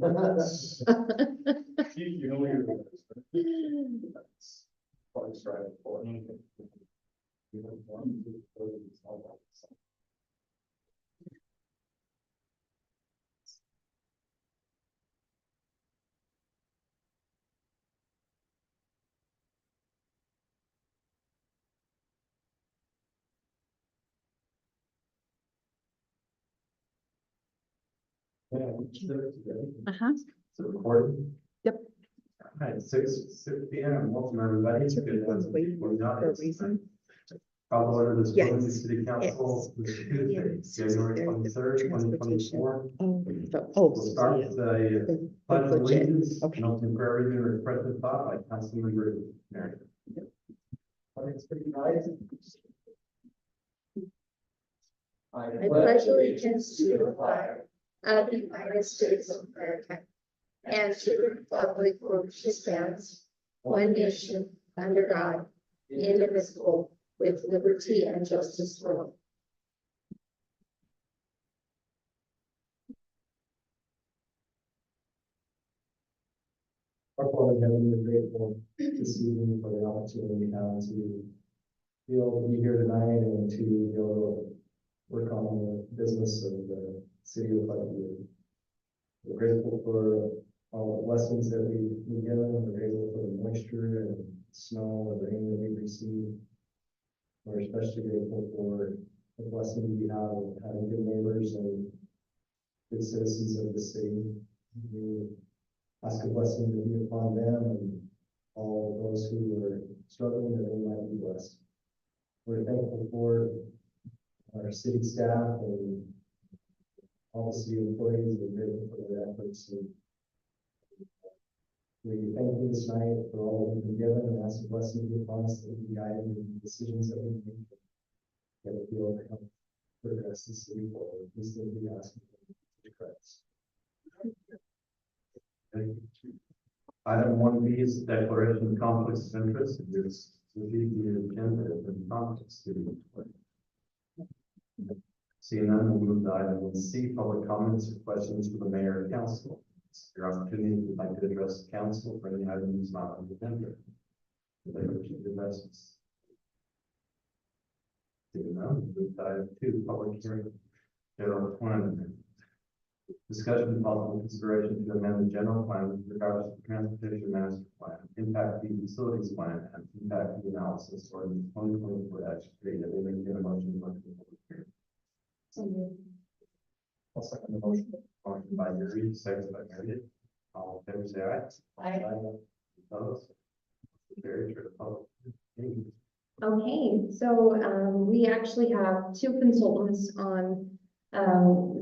You know you're. Probably striving for it. Uh-huh. It's recording. Yep. All right, six p.m. Welcome everybody. So people waiting for a reason. Call order this Yes. Quincy City Council Yes. Tuesday, January Yes. 23rd, 2024. Oh, We'll start with the pledge of legit. allegiance, Okay. and open prayer reading or expressive thought by Councilmember Mary. I pledge allegiance to the flag of the United States of America and to the republic for which it stands, one nation, under God, indivisible, with liberty and justice for all. Our Father in heaven, we're grateful this evening for the opportunity we have to be able to be here tonight and to be able to work on the business of the city of Buckeye. We're grateful for all the blessings that we've given. We're grateful for the moisture and snow and rain that we've received. We're especially grateful for the blessing we have of having good neighbors and good citizens of the city. We ask a blessing to be upon them and all those who are struggling, that they might be blessed. We're thankful for our city staff and all the city employees. We're grateful for their efforts. And we thank you this night for all that we've been given and ask a blessing to be upon us, that we be guided in the decisions that we make, that we will help progress the city forward. These things we ask in Christ. Item 1B is the declaration of conflicts of interest. It's the agenda and conflicts to be. Seeing none, we'll move to item 1C, public comments or questions for the mayor and council. It's your opportunity if you'd like to address the council for any items not on the agenda. Seeing none, we'll move to item 2, public hearing, general plan. Discussion and possible consideration to amend the general plan with regards to the transportation master plan, impact fee facilities plan, and impact fee analysis for the 2024-3. That we make a motion to public hearing. I'll second the motion. Motion by Yuri, second by Meredith. All in favor, say aye. Aye. Opposed? Carried for the public hearing. Okay, so we actually have two consultants on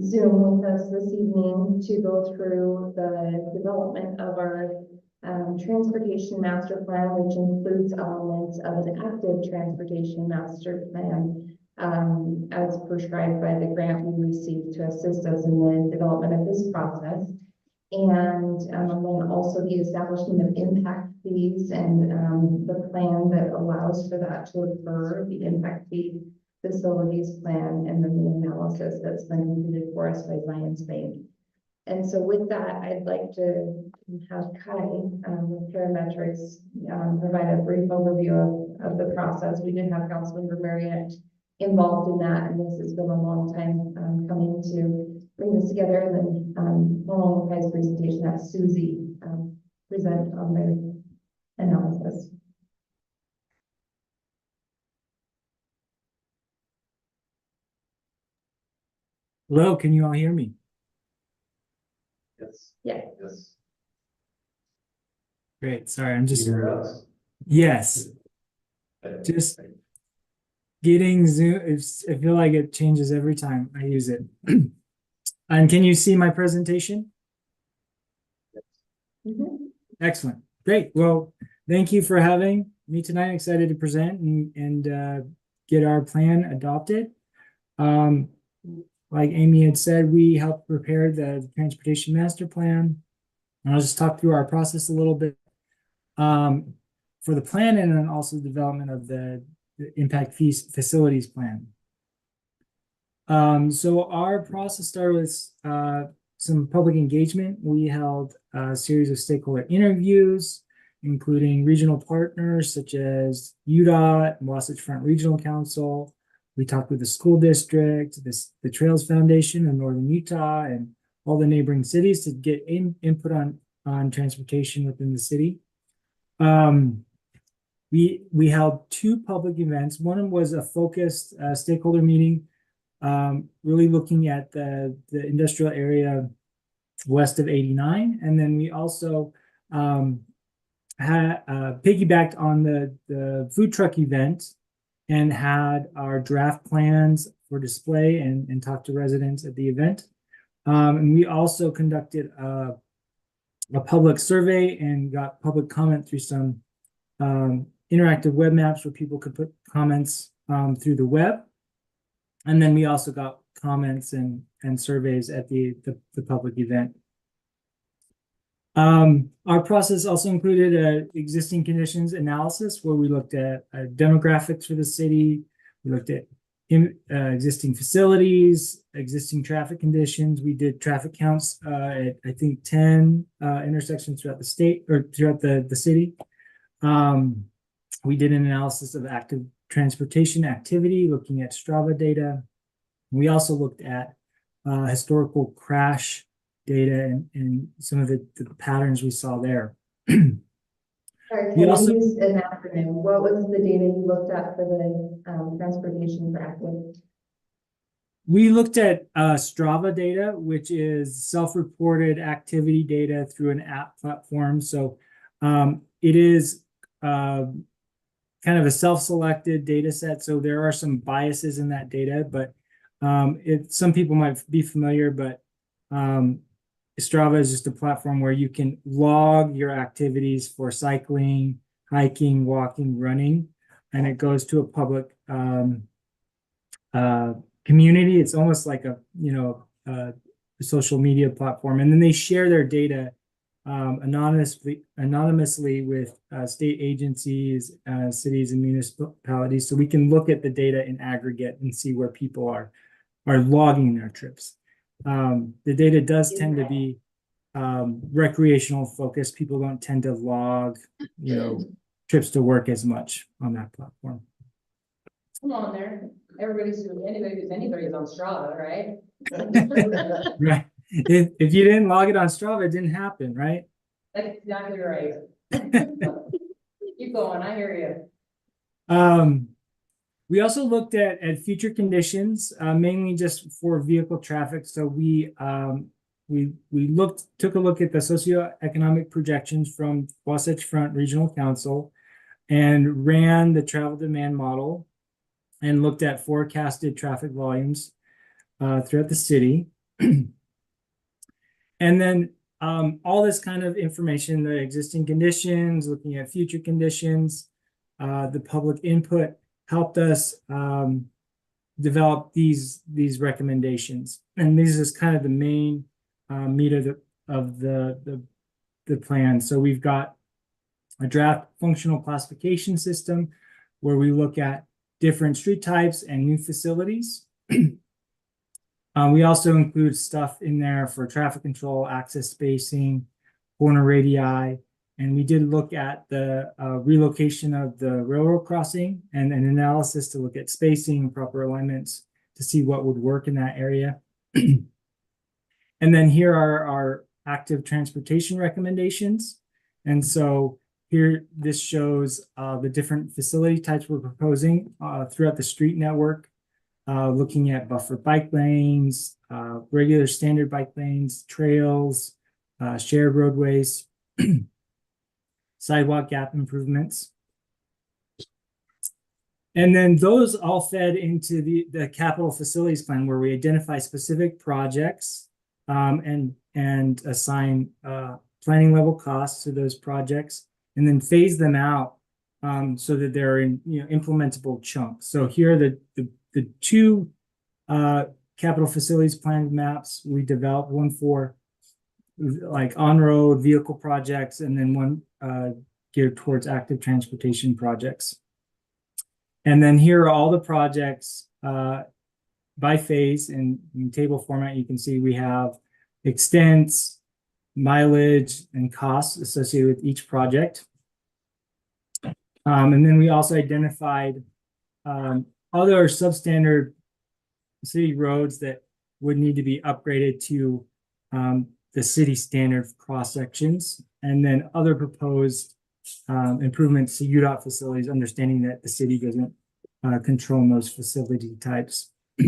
Zoom with us this evening to go through the development of our transportation master plan, which includes elements of an active transportation master plan as prescribed by the grant we received to assist us in the development of this process. And then also the establishment of impact fees and the plan that allows for that to occur, the impact fee facilities plan, and then the analysis that's been completed for us by Zions Bank. And so with that, I'd like to have Kai with Parametrics provide a brief overview of the process. We did have Councilmember Marriott involved in that, and this has been a long time coming to bring this together. And then following Kai's presentation, have Susie present on the analysis. Hello, can you all hear me? Yes. Yeah. Yes. Great, sorry, I'm just, You hear us? yes, just getting Zoom, I feel like it changes every time I use it. And can you see my presentation? Mm-hmm. Excellent, great, well, thank you for having me tonight. Excited to present and get our plan adopted. Like Amy had said, we helped prepare the transportation master plan. And I'll just talk through our process a little bit for the plan, and then also the development of the impact fees facilities plan. So our process started with some public engagement. We held a series of stakeholder interviews, including regional partners such as UDOT, Wasatch Front Regional Council. We talked with the school district, the Trails Foundation in Northern Utah, and all the neighboring cities to get input on transportation within the city. We held two public events. One was a focused stakeholder meeting, really looking at the industrial area west of 89. And then we also had piggybacked on the food truck event and had our draft plans for display and talked to residents at the event. And we also conducted a public survey and got public comment through some interactive web maps where people could put comments through the web. And then we also got comments and surveys at the public event. Our process also included an existing conditions analysis where we looked at demographics for the city. We looked at existing facilities, existing traffic conditions. We did traffic counts at, I think, 10 intersections throughout the state or throughout the city. We did an analysis of active transportation activity, looking at Strava data. We also looked at historical crash data and some of the patterns we saw there. Sorry, We can also- you use an acronym? What was the data you looked at for the transportation for active? We looked at Strava data, which is self-reported activity data through an app platform. So it is kind of a self-selected data set. So there are some biases in that data, but some people might be familiar, but Strava is just a platform where you can log your activities for cycling, hiking, walking, running, and it goes to a public community. It's almost like a social media platform, and then they share their data anonymously with state agencies, cities, and municipalities, so we can look at the data in aggregate and see where people are logging their trips. The data does tend to be recreational focused. People don't tend to log, trips to work as much on that platform. Come on there. Anybody's on Strava, right? Right. If you didn't log it on Strava, it didn't happen, right? That's exactly right. Keep going, I hear you. We also looked at future conditions, mainly just for vehicle traffic. So we took a look at the socioeconomic projections from Wasatch Front Regional Council and ran the travel demand model and looked at forecasted traffic volumes throughout the city. And then all this kind of information, the existing conditions, looking at future conditions, the public input helped us develop these recommendations. And this is kind of the main meat of the plan. So we've got a draft functional classification system where we look at different street types and new facilities. We also include stuff in there for traffic control, access spacing, corner radii, and we did look at the relocation of the railroad crossing and an analysis to look at spacing and proper alignments to see what would work in that area. And then here are our active transportation recommendations. And so here, this shows the different facility types we're proposing throughout the street network. Looking at buffer bike lanes, regular standard bike lanes, trails, shared roadways, sidewalk gap improvements. And then those all fed into the capital facilities plan where we identify specific projects and assign planning level costs to those projects and then phase them out so that they're in implementable chunks. So here are the two capital facilities plan maps we developed, one for like on-road vehicle projects and then one geared towards active transportation projects. And then here are all the projects by phase in table format. You can see we have extents, mileage, and costs associated with each project. And then we also identified other substandard city roads that would need to be upgraded to the city standard cross sections, and then other proposed improvements to UDOT facilities, understanding that the city doesn't control those facility types. What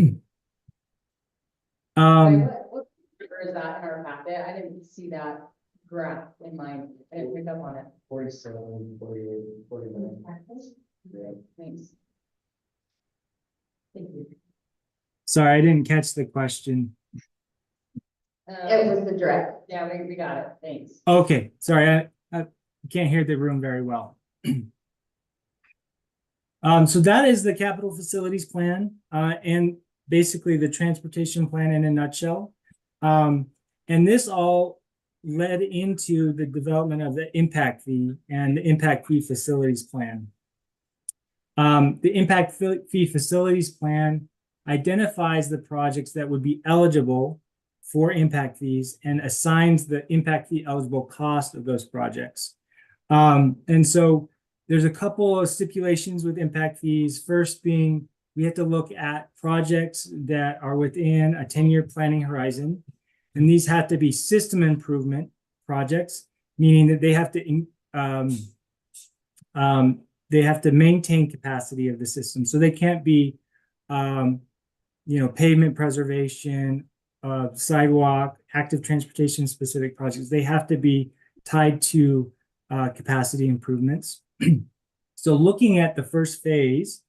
number is that in our packet? I didn't see that graph in mine. I didn't pick up on it. 47, 48, 49. Yeah. Thanks. Thank you. Sorry, I didn't catch the question. It was the direct. Yeah, we got it. Thanks. Okay, sorry, I can't hear the room very well. So that is the capital facilities plan, and basically the transportation plan in a nutshell. And this all led into the development of the impact fee and the impact fee facilities plan. The impact fee facilities plan identifies the projects that would be eligible for impact fees and assigns the impact fee eligible cost of those projects. And so there's a couple of stipulations with impact fees. First being, we have to look at projects that are within a 10-year planning horizon. And these have to be system improvement projects, meaning that they have to maintain capacity of the system. So they can't be, pavement preservation, sidewalk, active transportation specific projects. They have to be tied to capacity improvements. So looking at the first phase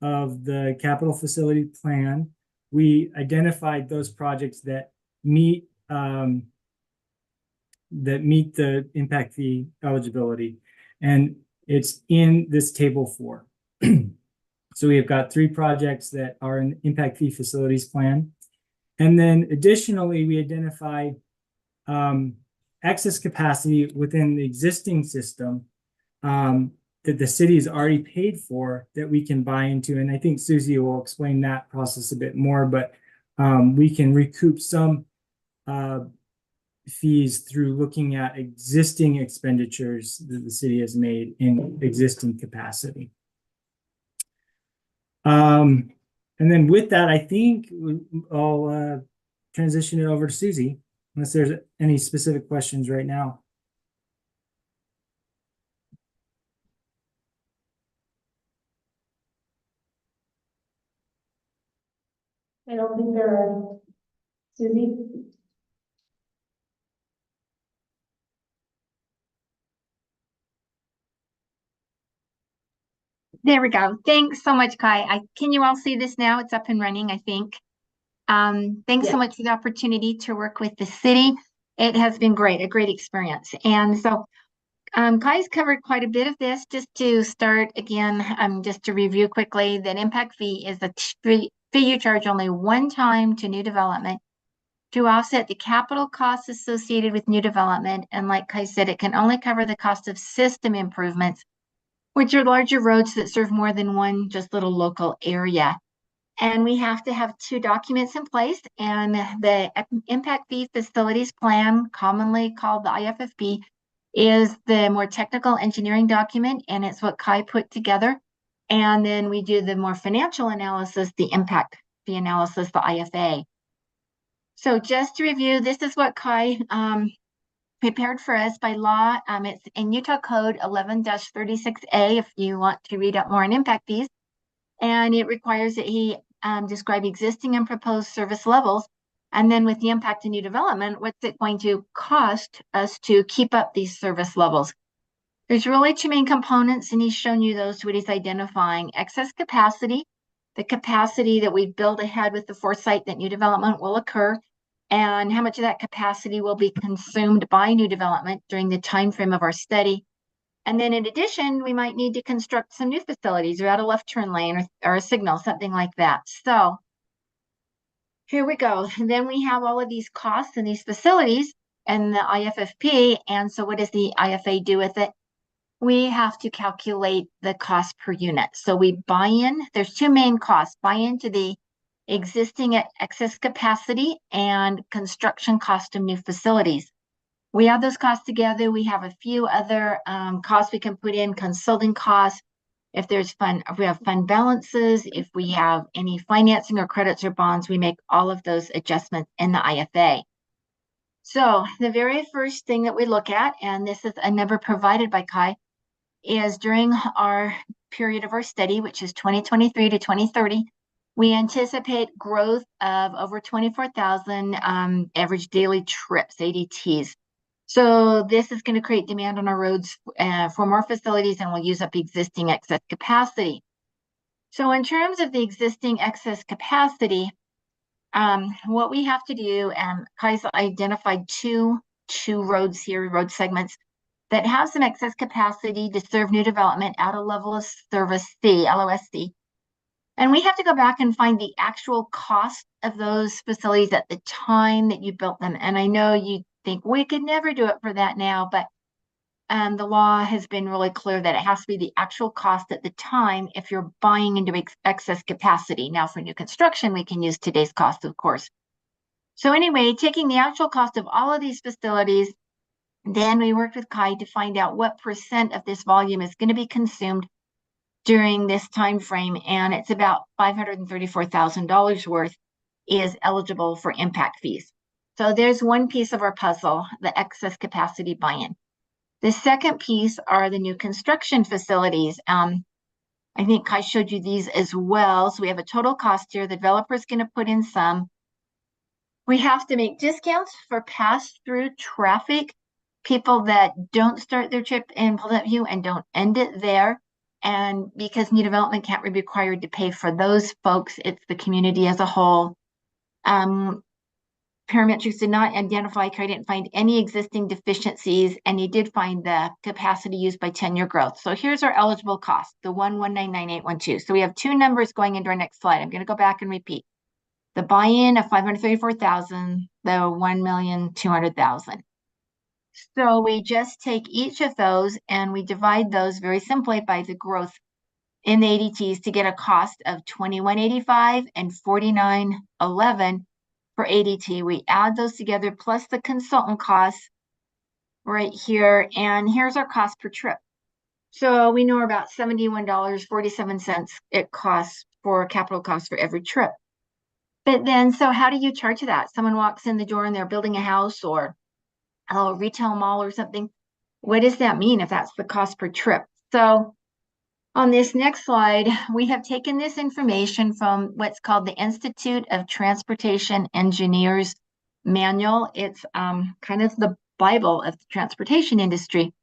of the capital facility plan, we identified those projects that meet the impact fee eligibility, and it's in this table 4. So we have got 3 projects that are in impact fee facilities plan, and then additionally we identify excess capacity within the existing system that the city has already paid for that we can buy into. And I think Susie will explain that process a bit more, but we can recoup some fees through looking at existing expenditures that the city has made in existing capacity. And then with that, I think I'll transition it over to Susie, unless there's any specific questions right now. I don't think there are. Susie? There we go. Thanks so much, Kai. Can you all see this now? It's up and running, I think. Thanks so much for the opportunity to work with the city. It has been great, a great experience. And so Kai's covered quite a bit of this. Just to start again, just to review quickly, that impact fee is a fee you charge only one time to new development to offset the capital costs associated with new development. And like Kai said, it can only cover the cost of system improvements, which are larger roads that serve more than one just little local area. And we have to have 2 documents in place, and the impact fee facilities plan, commonly called the IFFP, is the more technical engineering document, and it's what Kai put together. And then we do the more financial analysis, the impact fee analysis, the IFA. So just to review, this is what Kai prepared for us by law. It's in Utah Code 11-36A if you want to read up more on impact fees. And it requires that he describe existing and proposed service levels. And then with the impact of new development, what's it going to cost us to keep up these service levels? There's really 2 main components, and he's shown you those, what he's identifying: excess capacity, the capacity that we build ahead with the foresight that new development will occur, and how much of that capacity will be consumed by new development during the time frame of our study. And then in addition, we might need to construct some new facilities or add a left turn lane or a signal, something like that. So here we go. And then we have all of these costs and these facilities and the IFFP. And so what does the IFA do with it? We have to calculate the cost per unit. So we buy in, there's 2 main costs: buy into the existing excess capacity, and construction cost of new facilities. We add those costs together. We have a few other costs we can put in, consulting costs. If we have fund balances, if we have any financing or credits or bonds, we make all of those adjustments in the IFA. So the very first thing that we look at, and this is a number provided by Kai, is during our period of our study, which is 2023 to 2030, we anticipate growth of over 24,000 average daily trips, ADTs. So this is going to create demand on our roads for more facilities, and we'll use up existing excess capacity. So in terms of the existing excess capacity, what we have to do, and Kai's identified two roads here, road segments, that have some excess capacity to serve new development at a level of service C, LOSC. And we have to go back and find the actual cost of those facilities at the time that you built them. And I know you think we could never do it for that now, but the law has been really clear that it has to be the actual cost at the time if you're buying into excess capacity. Now for new construction, we can use today's cost, of course. So anyway, taking the actual cost of all of these facilities, then we worked with Kai to find out what % of this volume is going to be consumed during this time frame, and it's about $534,000 worth is eligible for impact fees. So there's one piece of our puzzle, the excess capacity buy-in. The second piece are the new construction facilities. I think Kai showed you these as well. So we have a total cost here. The developer is going to put in some. We have to make discounts for pass-through traffic, people that don't start their trip in Pleasant View and don't end it there. And because new development can't be required to pay for those folks, it's the community as a whole. Parametrics did not identify, I didn't find any existing deficiencies, and he did find the capacity used by 10-year growth. So here's our eligible cost, the 1199812. So we have two numbers going into our next slide. I'm going to go back and repeat. The buy-in of 534,000, the 1,200,000. So we just take each of those and we divide those very simply by the growth in the ADTs to get a cost of 2185 and 4911 for ADT. We add those together plus the consultant costs right here, and here's our cost per trip. So we know about $71.47 it costs for capital costs for every trip. But then, so how do you charge that? Someone walks in the door and they're building a house or a retail mall or something. What does that mean if that's the cost per trip? So on this next slide, we have taken this information from what's called the Institute of Transportation Engineers Manual. It's kind of the Bible of the transportation industry.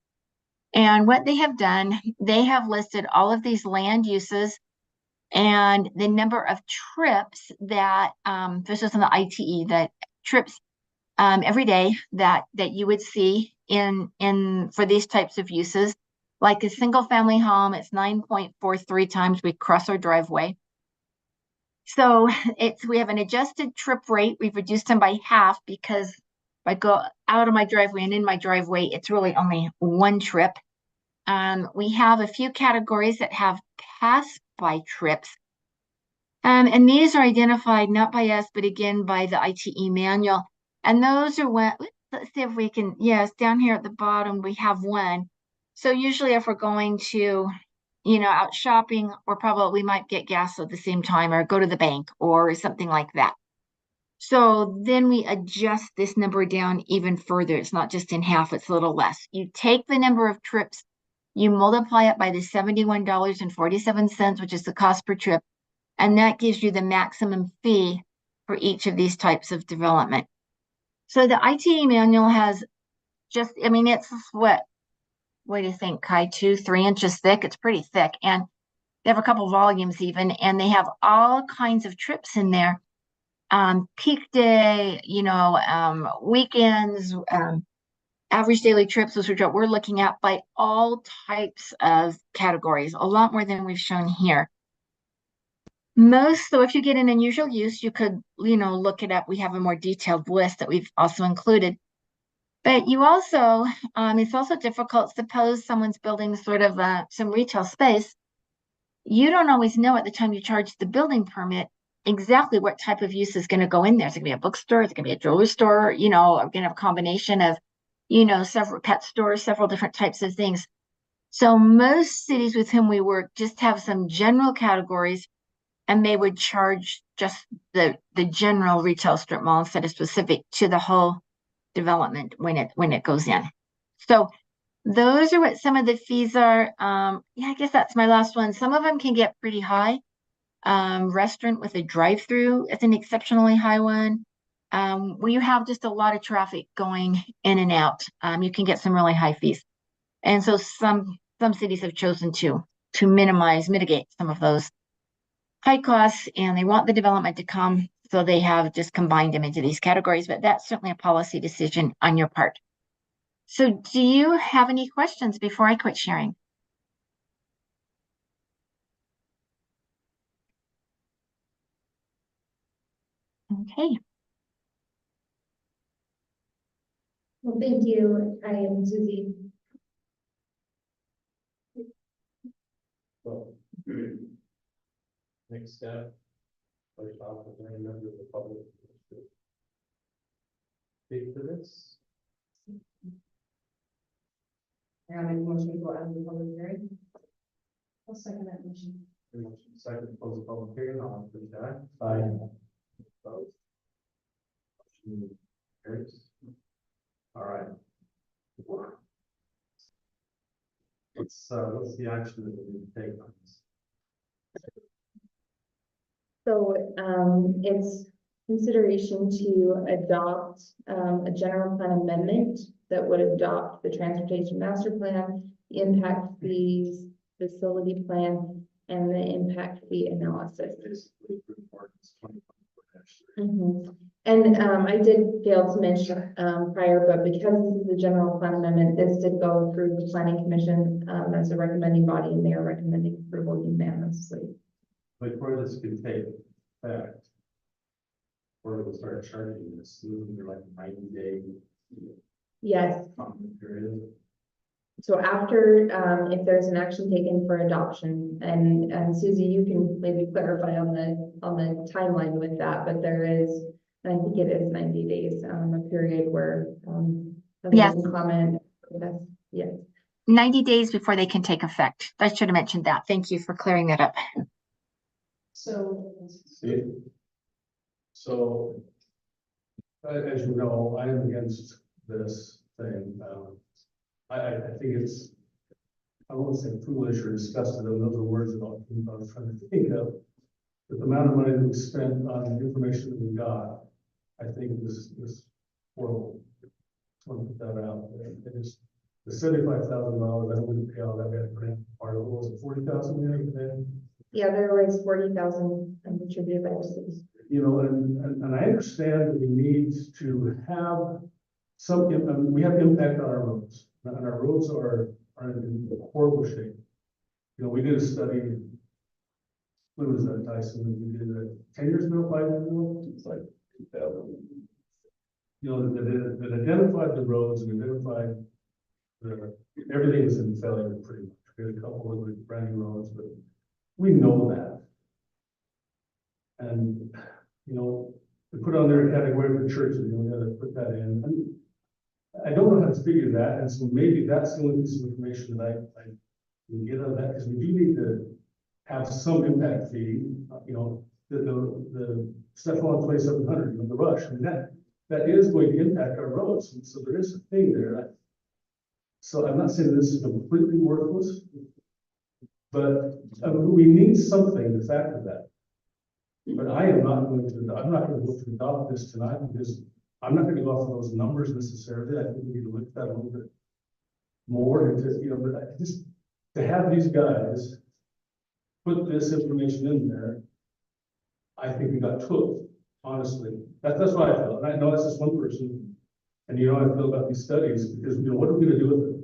And what they have done, they have listed all of these land uses and the number of trips that, this is in the ITE, that trips every day that you would see in for these types of uses. Like a single family home, it's 9.43 times we cross our driveway. So we have an adjusted trip rate. We've reduced them by half because if I go out of my driveway and in my driveway, it's really only one trip. We have a few categories that have pass-by trips. And these are identified not by us, but again by the ITE manual. And those are when, let's see if we can, yes, down here at the bottom, we have one. So usually if we're going to, out shopping, we might get gas at the same time or go to the bank or something like that. So then we adjust this number down even further. It's not just in half, it's a little less. You take the number of trips, you multiply it by the $71.47, which is the cost per trip, and that gives you the maximum fee for each of these types of development. So the ITE manual has it's what do you think, Kai? 2-3 inches thick. It's pretty thick. And they have a couple volumes even, and they have all kinds of trips in there. Peak day, weekends, average daily trips, which are what we're looking at by all types of categories, a lot more than we've shown here. So if you get an unusual use, you could, look it up. We have a more detailed list that we've also included. But you also, it's also difficult. Suppose someone's building sort of some retail space. You don't always know at the time you charge the building permit exactly what type of use is gonna go in there. Is it gonna be a bookstore? Is it gonna be a jewelry store? You know, I'm gonna have a combination of, you know, several pet stores, several different types of things. So most cities with whom we work just have some general categories, and they would charge just the general retail strip mall instead of specific to the whole development when it goes in. So those are what some of the fees are. Yeah, I guess that's my last one. Some of them can get pretty high. Restaurant with a drive-through is an exceptionally high one. Where you have just a lot of traffic going in and out, you can get some really high fees. And so some cities have chosen to mitigate some of those high costs, and they want the development to come, so they have just combined them into these categories, but that's certainly a policy decision on your part. So do you have any questions before I quit sharing? Okay. Well, thank you. I am Susie. So, next step, first off, with any member of the public to speak to this. I make a motion to go out of the public hearing. I'll second that motion. Second, to close the public hearing, all in favor, say aye. Aye. Opposed? Motion carries. All right. What's the action that we need to take on this? So, it's consideration to adopt, a general plan amendment that would adopt the transportation master plan, the impact fees, facility plan, and the impact fee analysis. Basically, ordinance 2024-3. Mhm. And, I did fail to mention, prior, but because this is a general plan amendment, this did go through the planning commission, as a recommending body, and they are recommending approval unanimously. Before this can take effect, or we'll start charging this, moving like 90-day Yes, comment period. so after, if there's an action taken for adoption, and Susie, you can maybe clarify on the timeline with that, but there is, and I think it is 90 days, a period where, Yes. comment, that's, yes. 90 days before they can take effect. I should have mentioned that. Thank you for clearing that up. So, See? So, as you know, I am against this thing. I think it's, I won't say foolish or disgusting, those are words that I was trying to think of. But the amount of money that we spent on the information that we got, I think is horrible. Just want to put that out there. It is the $75,000, I wouldn't pay all that bad grant part of it. Was it 40,000 there? Yeah, there was 40,000 attributed by the city. You know, and I understand that we need to have some, we have impact on our roads, and our roads are in horrible shape. You know, we did a study, when was that, Tyson? We did it 10 years ago, 5 years ago? It's like 2000. You know, that identified the roads and identified everything was in failure pretty much. We had a couple of brand new roads, but we know that. And, you know, we put on their category for churches, you know, we had to put that in. And I don't know how to figure that, and so maybe that's the only piece of information that I can get out of that, because we do need to have some impact fee, you know, the stuff on 2700, you know, the rush, and that is going to impact our roads, and so there is a thing there. So I'm not saying this is completely worthless, but we need something to factor that. But I am not going to, I'm not going to vote to adopt this tonight, because I'm not going to go off of those numbers necessarily. I think we need to look at that a little bit more, and to, you know, but I just, to have these guys put this information in there, I think we got took, honestly. That's what I felt. And I know that's just one person, and you know how I feel about these studies, because, you know, what are we going to do with it?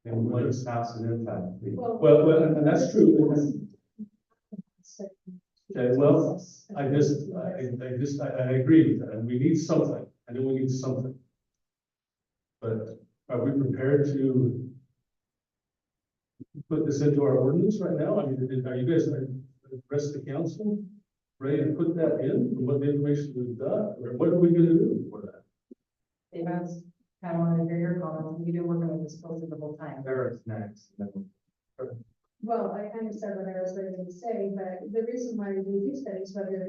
And what is an impact? Well, and that's true. Okay, well, I agree with that, and we need something. I know we need something. But are we prepared to put this into our ordinance right now? I mean, are you guys, the rest of the council, ready to put that in, from what the information we've got, or what are we gonna do for that? Dave, I was kind of wanted to hear your comments. You've been working with this closely the whole time. Eric's next. Well, I kind of said what I was ready to say, but the reason why we do studies, whether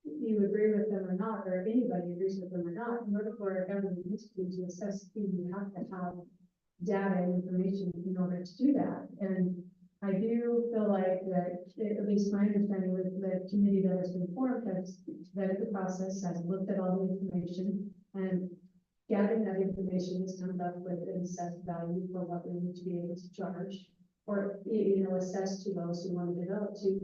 you agree with them or not, or if anybody agrees with them or not, in order for a government entity to assess the fee, you have to have data and information in order to do that. And I do feel like that, at least my understanding with the committee that has been formed, has vetted the process, has looked at all the information, and gathering that information has come up with an assessed value for what we need to be able to charge, or, assess to those who want to develop to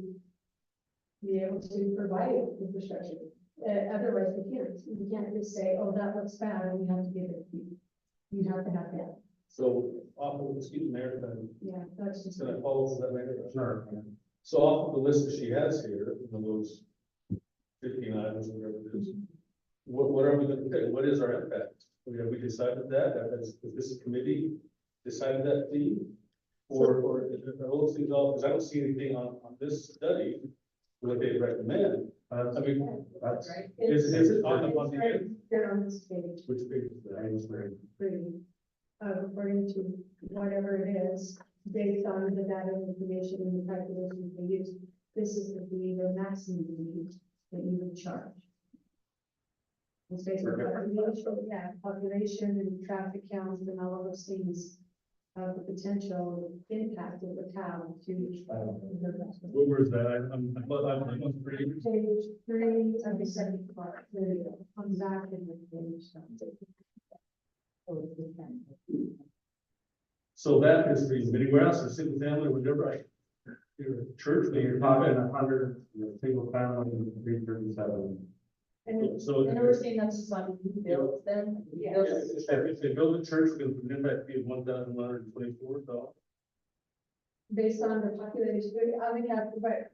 be able to provide infrastructure. Otherwise, we can't. We can't just say, oh, that looks bad, and we have to give it to you. You have to have that. So, excuse me, Mayor, Yeah, that's just. can I follow that, Mayor? Sure. So off of the list that she has here, of those 15 items, whatever it is, what are we gonna pay? What is our impact? Have we decided that? Has this committee decided that fee? Or are those things all, because I don't see anything on this study, what they recommend. I mean, That's, Right? is it on the end? They're on this page, Which page is that? I was very, according to whatever it is, based on the data and information and the calculations they use, this is the maximum fee that you would charge. It's based on population and traffic counts and all of those things, the potential impact it would have to. Where is that? I'm pretty. Page 3 of the second part, there you go, on the back of the page. So that is for anywhere else, or single family, whatever, your church, you're talking 100, single family, 337. And so. And we're seeing that's just on new builds then? Yes. If they build a church, we're gonna put that fee of $1,124. based on the population, I mean, yeah, but.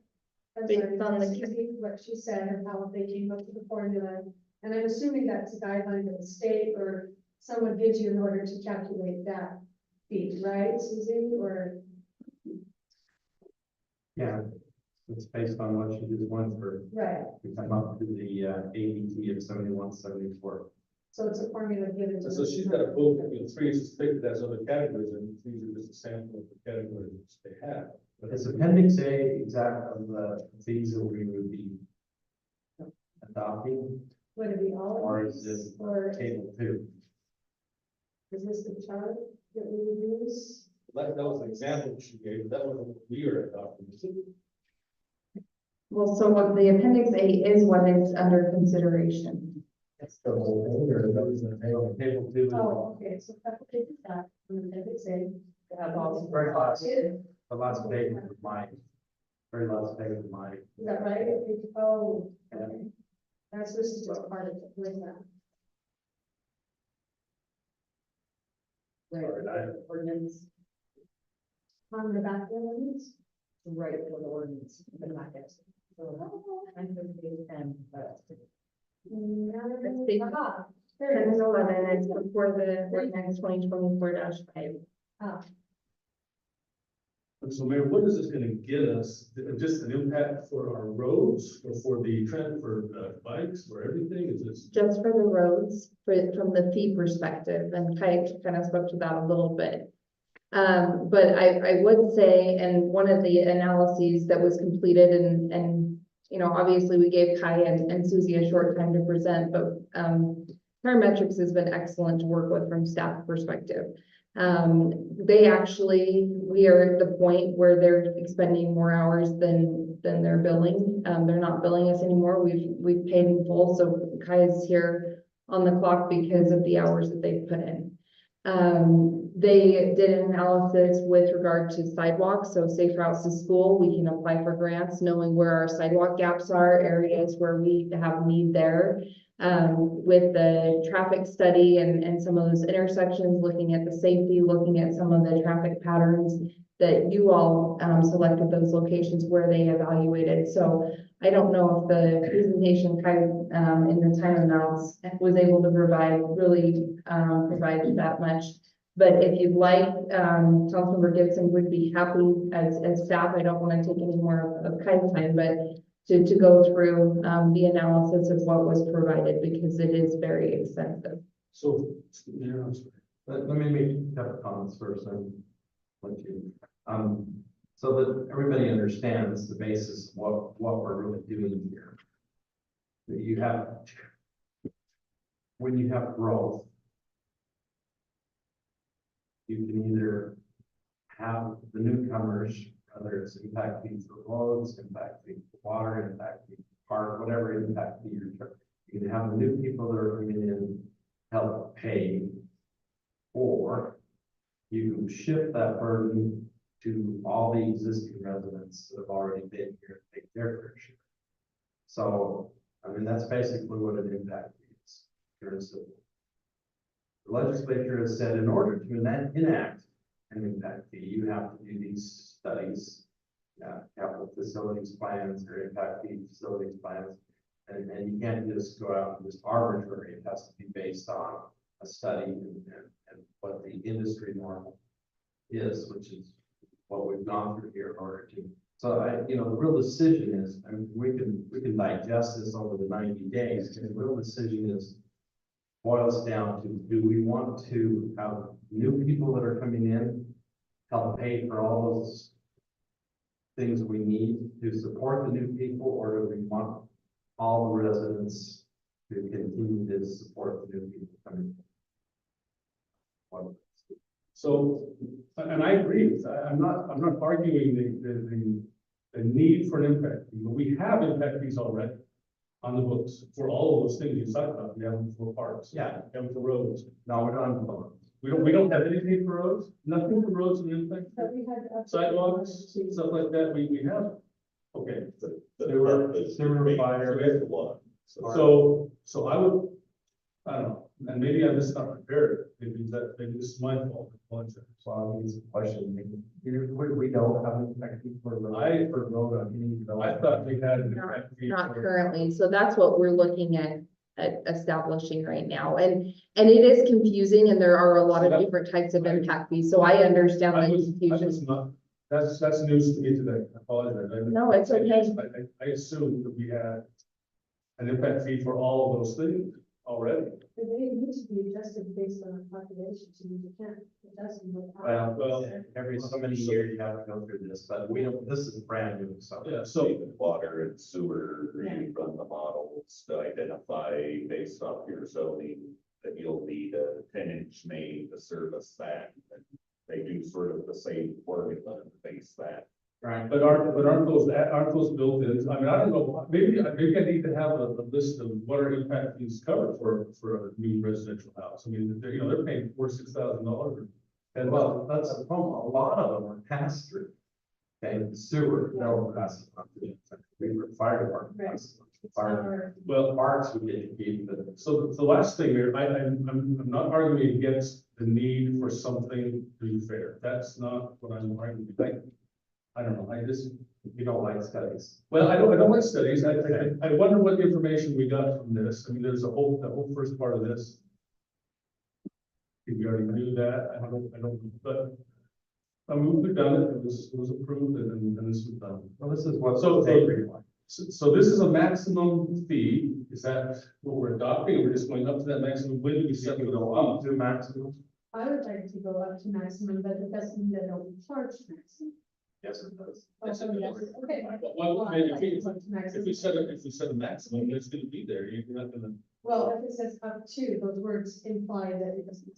I'm Based sorry, on the- that's what she said and how they came up with the formula. And I'm assuming that's a guideline that the state or someone gives you in order to calculate that fee, right, Susie, or? Yeah, it's based on what she just went through. Right, We come up to the ADT of 7174. so it's a formula given to. So she's got a book, 3 is thick, that's other categories, and these are just a sample of the categories they have. But it's appendix A exact of the fees that we would be adopting, Would it be all or of is these, it or table 2? is this the chart that we would use? That was an example she gave, that wasn't what we are adopting, is it? Well, so what the appendix A is what is under consideration. That's the whole thing, or those in the table? Table 2 is Oh, okay, so that's that, from the appendix A. Have all these. very last, the last page of my, very last page of my. Is that right? Oh, okay. That's, this is just part of it, like that. Ordinance, On the back of the ordinance? right, for the ordinance, in the back end. So, I'm going to page 10, but. No, page ah, 10 there it and is. 11, it's before the ordinance 2024-5. Ah, And so Mayor, what is this gonna get us? Just an impact for our roads, or for the trend for bikes, for everything? Is this? Just for the roads, from the fee perspective, and Kai kind of spoke to that a little bit. But I would say, and one of the analyses that was completed and, obviously we gave Kai and Susie a short time to present, but, Parametrics has been excellent to work with from staff perspective. We are at the point where they're expending more hours than they're billing. They're not billing us anymore. We've paid in full, so Kai is here on the clock because of the hours that they've put in. They did an analysis with regard to sidewalks, so safe routes to school, we can apply for grants, knowing where our sidewalk gaps are, areas where we have need there. With the traffic study and some of those intersections, looking at the safety, looking at some of the traffic patterns that you all selected those locations where they evaluated. So I don't know if the presentation kind of in the time amounts was able to provide that much But if you'd like, Councilmember Gibson would be happy as staff, I don't want to take any more of Kai's time, but to go through, the analysis of what was provided, because it is very extensive. So, yeah, I'm sorry. Let me make a couple comments first and let you, so that everybody understands the basis of what we're really doing here. That you have, when you have growth, you can either have the newcomers, whether it's impact fees for roads, impact fee for water, impact fee for park, whatever impact fee you're, you can have the new people that are coming in, help pay. Or you shift that burden to all the existing residents that have already been here, and take their fair share. So, I mean, that's basically what an impact fee is. The legislature has said in order to enact an impact fee, you have to do these studies, capital facilities plans or impact fee facilities plans. And you can't just go out and just arbitrary, it has to be based on a study and what the industry norm is, which is what we've gone through here in order to. So the real decision is, I mean, we can digest this over the 90 days, and the real decision is, boils down to, do we want to have new people that are coming in, help pay for all those things we need to support the new people, or do we want all the residents to continue to support the new people coming in? So, and I agree, I'm not arguing the need for an impact fee, but we have impact fees already on the books for all of those things you talked about. We have them for parks. Yeah. We have them for roads. No, we're not. We don't have anything for roads, nothing for roads and impact. But we had. Sidewalks, stuff like that, we have. Okay. Sewer fire. So I would, I don't know, and maybe I'm just not prepared, maybe this is my fault. So I think it's a question. We don't have an impact fee for road on any development. I thought we had. an impact fee Not for- currently, so that's what we're looking at establishing right now, and it is confusing, and there are a lot of different types of impact fees, so I understand I the was confusion. not, that's news to me today, I apologize. No, it's okay. I assumed that we had an impact fee for all of those things already. But they need to be adjusted based on the population, so you can't, it doesn't look. Well, Every so many years you have to go through this, but we don't, this is brand new, so. Yeah, so, Water and sewer, you run the models to identify based off your zoning that you'll need a 10-inch main to service that. And they do sort of the same formula to base that. Right. but aren't those built in? I mean, I don't know, maybe I need to have a list of what are impact fees covered for a new residential house. I mean, they're paying $4,000-6,000. And Well, that's the problem. A lot of them are passed through. And sewer, no, that's not. We were fire department. That's fire. well, Parks we get to keep, but so the last thing here, I'm not arguing against the need for something to be fair. That's not what I'm arguing. I don't know, you don't like studies. well, I don't like studies. I wonder what information we got from this. I mean, there's the whole first part of this. We already knew that. I don't know, but I mean, we've done it. It was approved and this was done. Well, this is what. So this is a maximum fee. Is that what we're adopting? Or we're just going up to that maximum? When do we set You the go up to maximum? I would like to go up to maximum, but it doesn't mean that don't charge maximum. Yes, it does. Yes, it does. Okay. Well, if we Maximum. set a maximum, it's gonna be there. You're not gonna. Well, if it says up to, those words imply that it doesn't.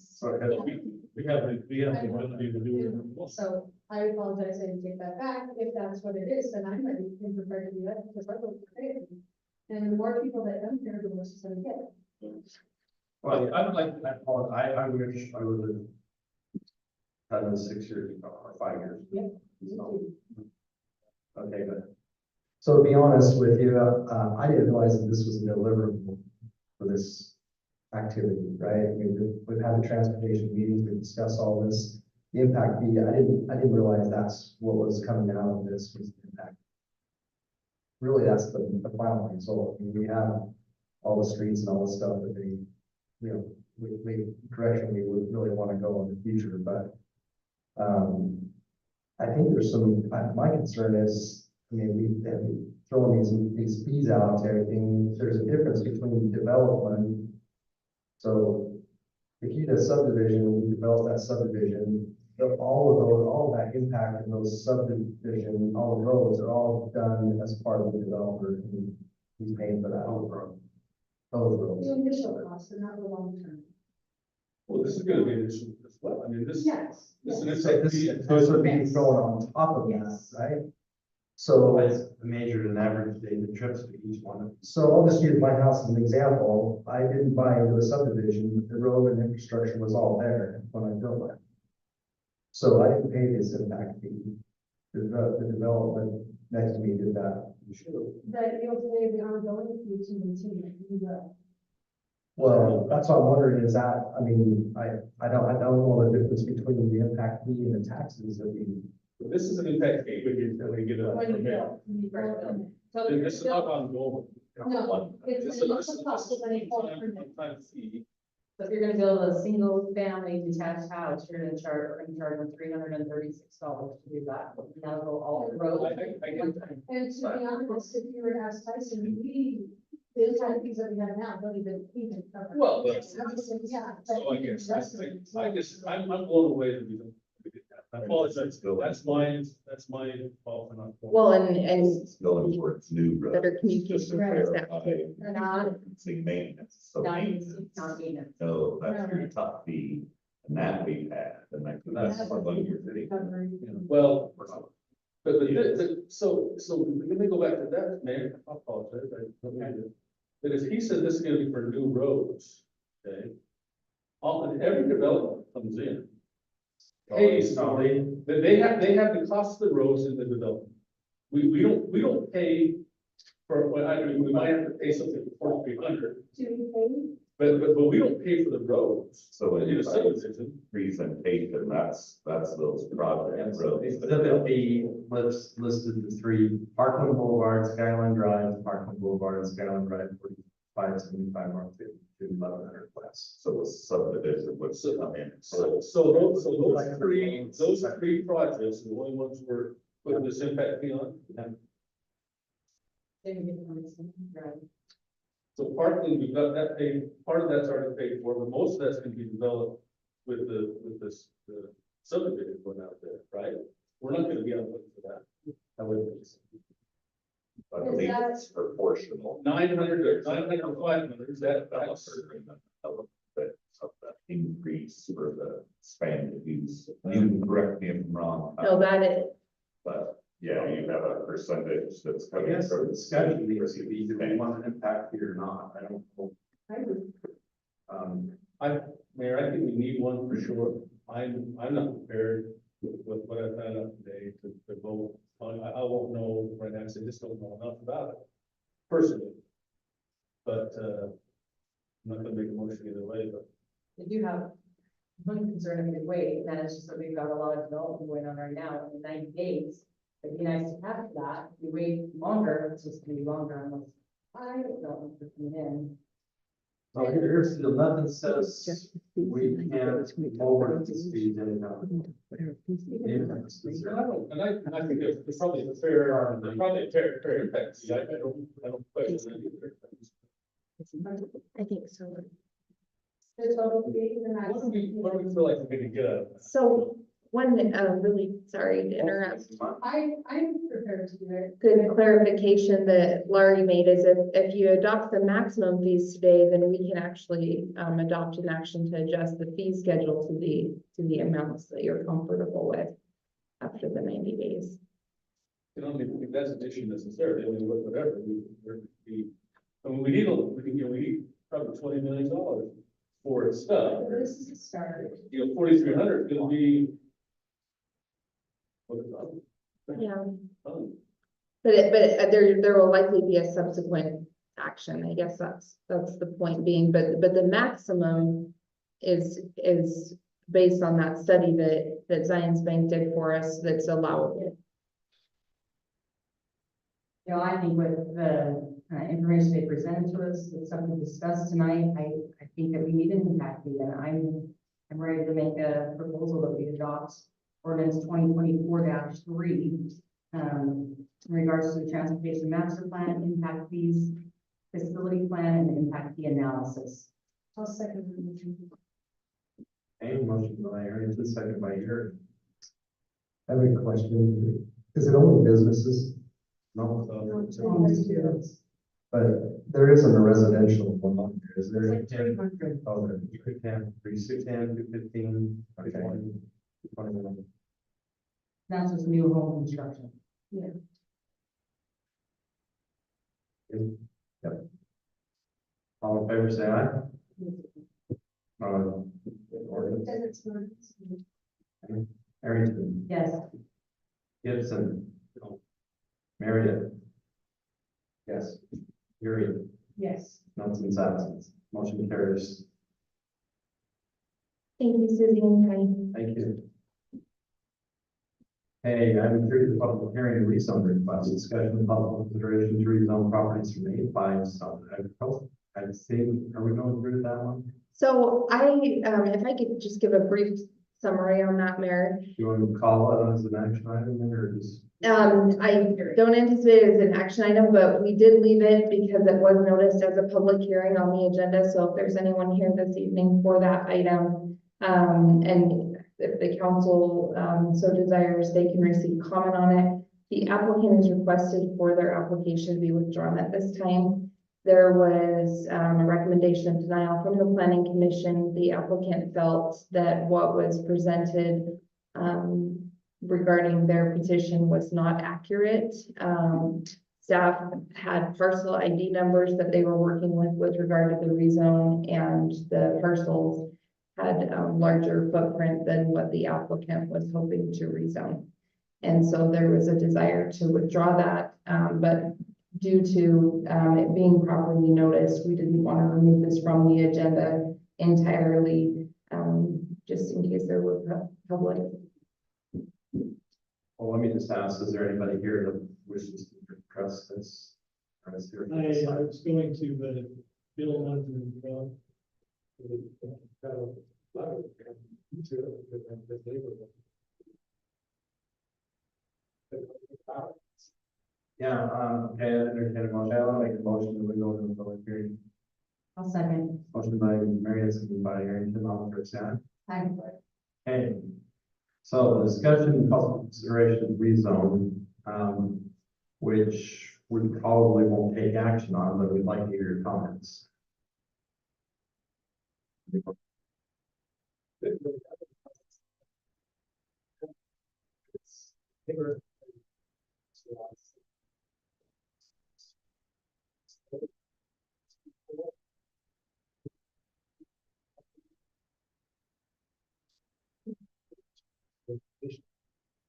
We have the ability to do it. So I apologize, I didn't take that back. If that's what it is, then I'm ready and prepared to do that because I vote for it. And the more people that come here, the worse it's gonna get. Well, I would like, I wish I would have done this 6 years ago or 5 years. Yep. So, okay, but. So to be honest with you, I didn't realize that this was a deliverable for this activity, right? We've had the transportation meetings, we discussed all this. The impact fee, I didn't realize that's what was coming out of this was the impact. Really, that's the final result. I mean, we have all the streets and all the stuff that they we direction we would really want to go in the future, but I think there's some, my concern is, I mean, we throwing these fees out to everything, there's a difference between development. So if you did a subdivision, you develop that subdivision, all of that impact of those subdivision, all the roads are all done as part of the developer. And he's paying for that whole road. Those roads. The initial costs are not the long term. Well, this is gonna be an issue as well. I mean, this. Yes. This is yes. an This would be thrown on top of that, Yes. right? So, Measured an average daily trips for each one. so I'll just use my house as an example. I didn't buy into a subdivision, the road and infrastructure was all there when I built it. So I didn't pay this impact fee. The development next to me did that. But you'll pay the ongoing fee to maintain it, you will. Well, that's what I'm wondering is that, I mean, I don't know the difference between the impact fee and the taxes that we. This is an impact fee when you get a When you permit. build, when you first build. So And if this is you're not building- ongoing. No, it's This an is- initial cost of any full one-time- permit. one-time fee. So if you're gonna build a single family detached house, you're gonna charge them $336 to do that. And that'll go all the roads. I get that. And to be honest, if you were to ask Tyson, the kind of things that we have now don't even cover. Well, that's- Yeah. So I guess, I'm blown away that we don't. we did that. I apologize, that's my fault for not. Well, and It's going towards new roads. better communication Just to towards that clarify, too. Not, Say maintenance, so not, maintenance. not even. No, that's your top fee, and that we had, and I think that's what you're doing. Well, so let me go back to that, Mayor, I apologize, I don't mean to. But if he said this is gonna be for new roads, okay? Often every development comes in. Pays, but they have the cost of the roads in the development. We don't pay for, well, I mean, we might have to pay something for 4,300, To be paid. but we don't pay for the roads. So In a in subdivision, presentation, that's those project roads. Exhibit B listed the three: Parkland Boulevard, Skyline Drive, Parkland Boulevard, and Skyline Drive, 4575 North 52 1100 West. So a subdivision would come in. so those three projects, are the only ones we're putting this impact fee on. Right. So Parkland, we've got that paid, part of that's already paid for, but most of that's gonna be developed with the subdivision going out there, right? We're not gonna be on for that. I wouldn't think so. I believe it's proportional. 900 or 500, is that that's But of the increase or the expanded use, you can correct me if I'm wrong. No, that is, But yeah, you have a percentage that's I coming guess the from. discussion needs to be, do we want an impact fee or not? I don't know. I would. Mayor, I think we need one for sure. I'm not prepared with what I found out today to vote on. I won't know right now, 'cause I just don't know enough about it personally. But, I'm not gonna make a motion either way, but We do have one concern if we wait, and that is just that we've got a lot of development going on right now in 90 days. It'd be nice to have that. If we wait longer, it's just gonna be longer unless I don't know if coming in. So here's still nothing just says the fees, we and I think can't it's gonna be forward double this fees. fees anyhow. Whatever fees you Yeah. get, that's free. and I think there's probably a fair impact. See, I don't question that either. I think so. There's total fee and then What do we feel like we're gonna get out of that? So one, really sorry to interrupt. I'm prepared to do it. Good clarification that Laurie made is if you adopt the maximum fees today, then we can actually adopt an action to adjust the fee schedule to the amounts that you're comfortable with after the 90 days. You know, I mean, that's an issue necessarily, I mean, whatever, we need probably $20 million for stuff. So this is a start. 4,300 is gonna be. What is that? Yeah. Oh, But there will likely be a subsequent action. I guess that's the point being, but the maximum is based on that study that Zions Bank did for us that's allowable. You know, I think with the information they presented to us, the stuff we discussed tonight, I think that we need an impact fee, and I'm ready to make a proposal that we adopt ordinance 2024-3, in regards to the transportation master plan, impact fees, facility plan, and impact fee analysis. I'll second the motion. Okay, motion by Aaron, second by Eric. I have a question. Is it only businesses? No, But there isn't a residential one on there, is there? It's like 300. oh, there, 210, 310, 215, 220, 221. That's just new home construction. Yep. All in favor, say aye. Ordinance. Arrington, Yes. Gibson. Marriott. Yes. Yuri, Yes. Nelson's absent. Motion carries. Thank you, Susie and Patty. Thank you. Hey, I'm here to the public hearing rezone request, discussion of public consideration to rezone properties from A5 South Agricultural. I think, are we going through that one? So if I could just give a brief summary on that, Mayor. You want to call it as an action item then, or just? I don't anticipate it as an action item, but we did leave it because it was noticed as a public hearing on the agenda. So if there's anyone here this evening for that item, and if the council, so desires, they can receive comment on it. The applicant is requested for their application to be withdrawn at this time. There was a recommendation of denial from the planning commission. The applicant felt that what was presented regarding their petition was not accurate. Staff had parcel ID numbers that they were working with regard to the rezone, and the parcels had a larger footprint than what the applicant was hoping to rezone. And so there was a desire to withdraw that, but due to it being properly noticed, we didn't want to remove this from the agenda entirely, just in case there were public. Well, let me just ask, is there anybody here that wishes to address this? I was going to, but Bill wanted to, Yeah, okay, entertain a motion. I'll make a motion that we go to the public hearing. I'll second. Motion by Mary, second by Arrington, all in favor, say aye. Aye. Okay. So the discussion and possible consideration of rezone, which we probably won't take action on, but we'd like to hear your comments.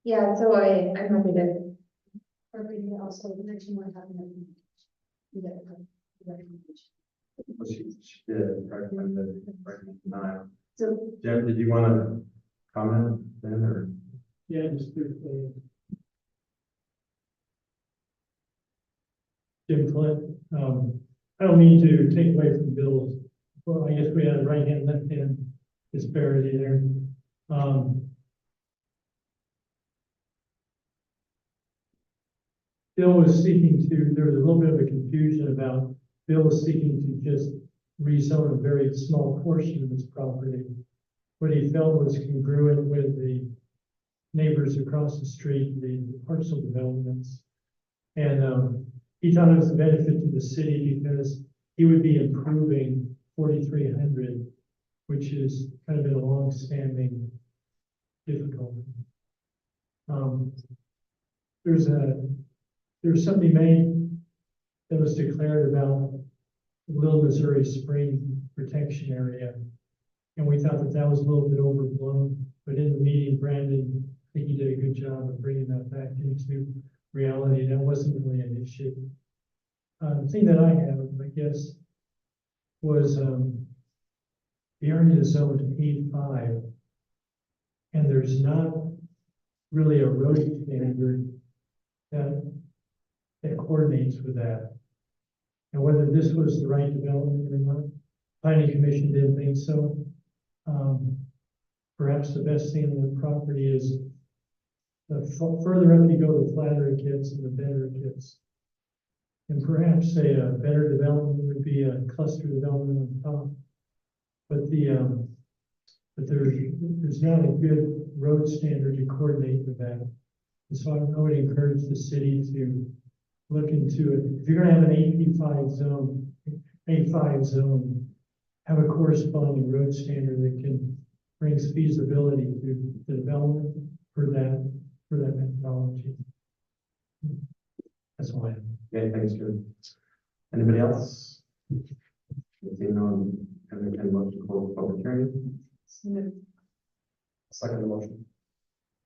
Yeah, so I'm happy to. Or maybe also mention what happened. She did recommend denial. So Jim, did you want to comment then, or? yeah, just briefly. Jim Clint, I don't mean to take away from Bill's, well, I guess we had a right hand, left hand disparity there. Bill was seeking to, there was a little bit of a confusion about Bill was seeking to just rezone a very small portion of his property. What he felt was congruent with the neighbors across the street, the parcel developments. And he thought it was a benefit to the city because he would be improving 4,300, which is kind of been a long-standing difficulty. There's something made that was declared about the Little Missouri Spring Protection Area. And we thought that that was a little bit overblown, but in the meeting, Brandon, I think he did a good job of bringing that back into reality. That wasn't really an issue. The thing that I have, I guess, was the area is zoned A5, and there's not really a road standard that coordinates with that. and whether this was the right development or not. Planning commission didn't think so. Perhaps the best thing on the property is the further up you go, the flatter it gets and the better it gets. And perhaps a better development would be a cluster development on top. But but there's not a good road standard to coordinate with that. And so I would encourage the city to look into it. If you're gonna have an A5 zone, have a corresponding road standard that brings feasibility to the development for that methodology. That's all I have. Okay, thanks, Joe. Anybody else? Seeing none, entertain a motion to close the public hearing. Second the motion.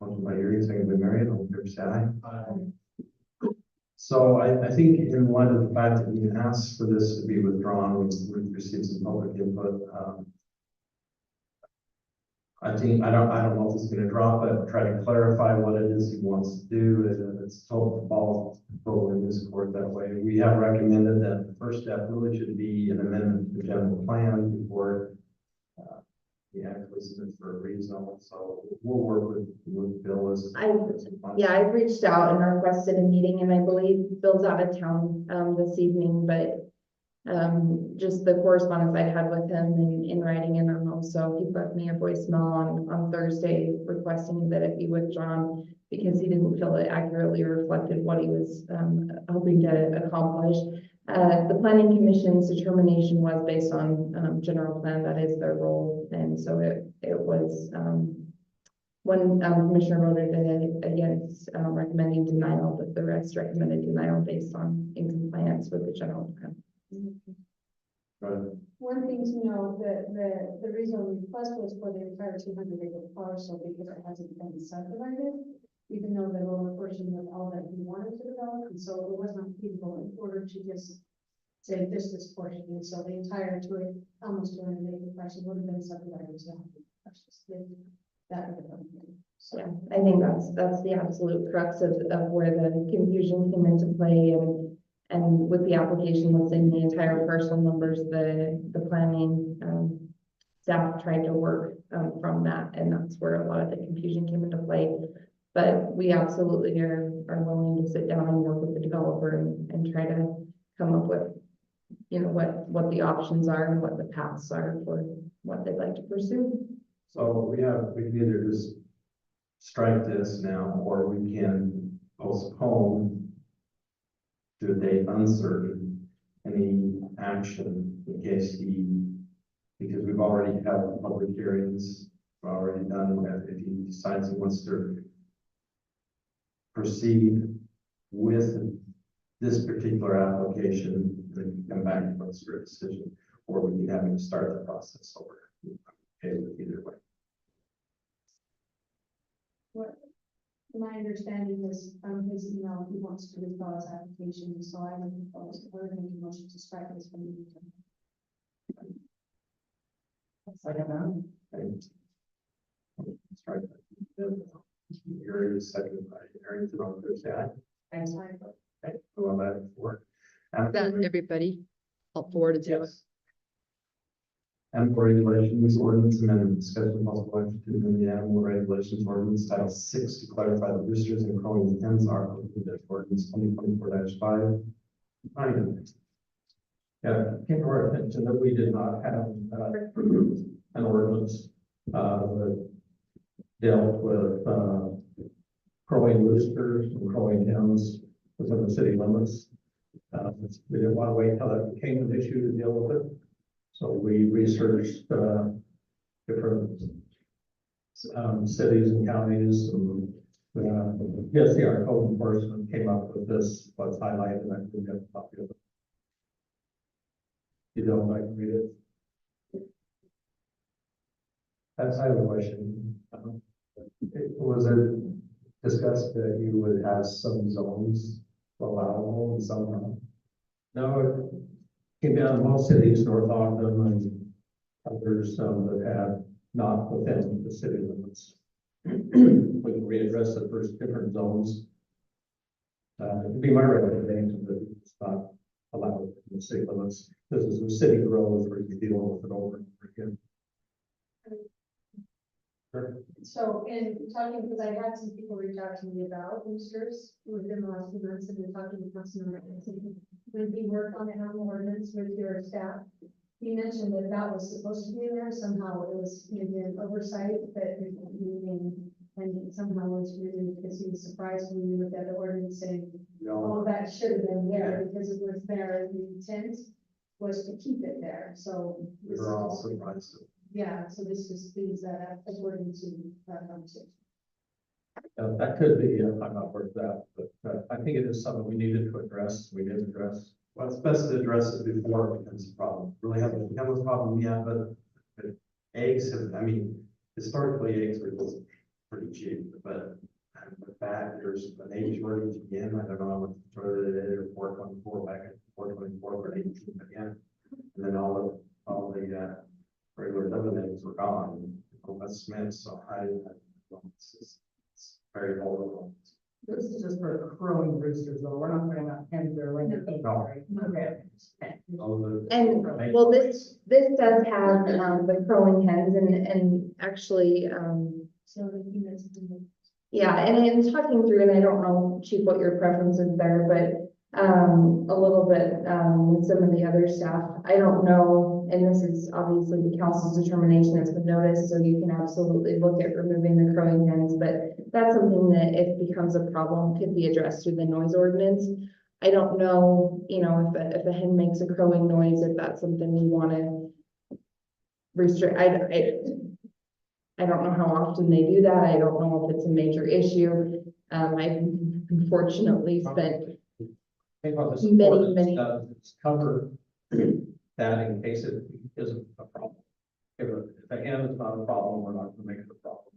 Motion by Yuri, second by Marion, all in favor, say aye. So I think in light of the fact that we asked for this to be withdrawn, we've received some public input. I think, I don't know if it's gonna drop it, try to clarify what it is he wants to do, and it's total ball in this court that way. We have recommended that the first step really should be an amendment to the general plan before we actually submit for a rezone, so we'll work with Bill as. I've reached out and requested a meeting, and I believe Bill's out of town, this evening, but just the correspondence I had with him in writing, and then also he left me a voicemail on Thursday requesting that it be withdrawn because he didn't feel it accurately reflected what he was hoping to accomplish. The planning commission's determination was based on general plan, that is their role, and so it was one commissioner voted against recommending denial, but the rest recommended denial based on in compliance with the general plan. Right. One thing to know, the reason request was for the entire 200-acre parcel because it hasn't been subdivided, even though the lower portion was all that he wanted to develop, and so it was not feasible in order to just say this portion, and so the entire almost 200-acre parcel would have been subdivided to that development. So Yeah, I think that's the absolute crux of where the confusion came into play, and with the application listing the entire parcel numbers, the planning staff tried to work from that, and that's where a lot of the confusion came into play. But we absolutely are willing to sit down and work with the developer and try to come up with, you know, what the options are and what the paths are for what they'd like to pursue. So we can either just strike this now, or we can postpone to a date uncertain any action in case because we've already had public hearings, we've already done, if he decides he wants to proceed with this particular application, then come back and let's for a decision, or we can have him start the process over. Okay with either way. my understanding is from his email, he wants to withdraw his application, so I would propose, I would make a motion to strike this from the agenda. Second now. Strike. Aaron is second by Aaron, to all say aye. I'm sorry. Okay, go on that forward. That everybody, all 4 to 0. Animal regulations, ordinance amendment, discussion possible action to amend the animal regulations ordinance title 6 to clarify the roosters and crowing hens are included in ordinance 2024-5. Yeah, came to our attention that we did not have an ordinance that dealt with crowing roosters and crowing hens within the city limits. We didn't want to wait until that became an issue to deal with it. So we researched different cities and counties, and yes, our code enforcement came up with this, what's highlighted, and I think that's a copy of it. You don't like to read it? That's, I have a question. Was it discussed that you would have some zones allowable and some not? No, it came down to most cities, North Ogden and others, that have not within the city limits. We can readdress the first different zones. It'd be my recommendation that it's not allowed in the city limits. This is a city growth where you deal with it over and over again. So, in talking, because I had some people reach out to me about roosters within the last few months, and been talking to Councilmember Anthony. When he worked on the animal ordinance with your staff, he mentioned that that was supposed to be in there, somehow it was maybe an oversight that and somehow was removed, because he was surprised when we looked at the ordinance saying, oh, that should have been there, because it was there, the intent was to keep it there, so. We were all surprised. Yeah, so this is things that according to that conversation. That could be, I'm not worth that, but I think it is something we needed to address. We did address. Well, it's best to address it before it becomes a problem. Really haven't become a problem yet, but eggs have, I mean, historically eggs were just pretty cheap, but with that, there's an age shortage again. I don't know how much shorter it is, or 424 back at 424 for 18 again. And then all the regular living eggs were gone. That's Smith, so it's very vulnerable. This is just for crowing roosters, though. We're not putting out hens or like. No. Okay. And, well, this does have, the crowing hens and actually, So the units. yeah, and in talking through, and I don't know, Chief, what your preference is there, but, a little bit, with some of the other staff, I don't know, and this is obviously the council's determination as with notice, so you can absolutely look at removing the crowing hens, but that's something that if becomes a problem, could be addressed through the noise ordinance. I don't know, you know, if a hen makes a crowing noise, if that's something we want to restrict. I don't know how often they do that. I don't know if it's a major issue. I've unfortunately spent many. It's cover that in case it isn't a problem. If a hen is not a problem, we're not gonna make it a problem.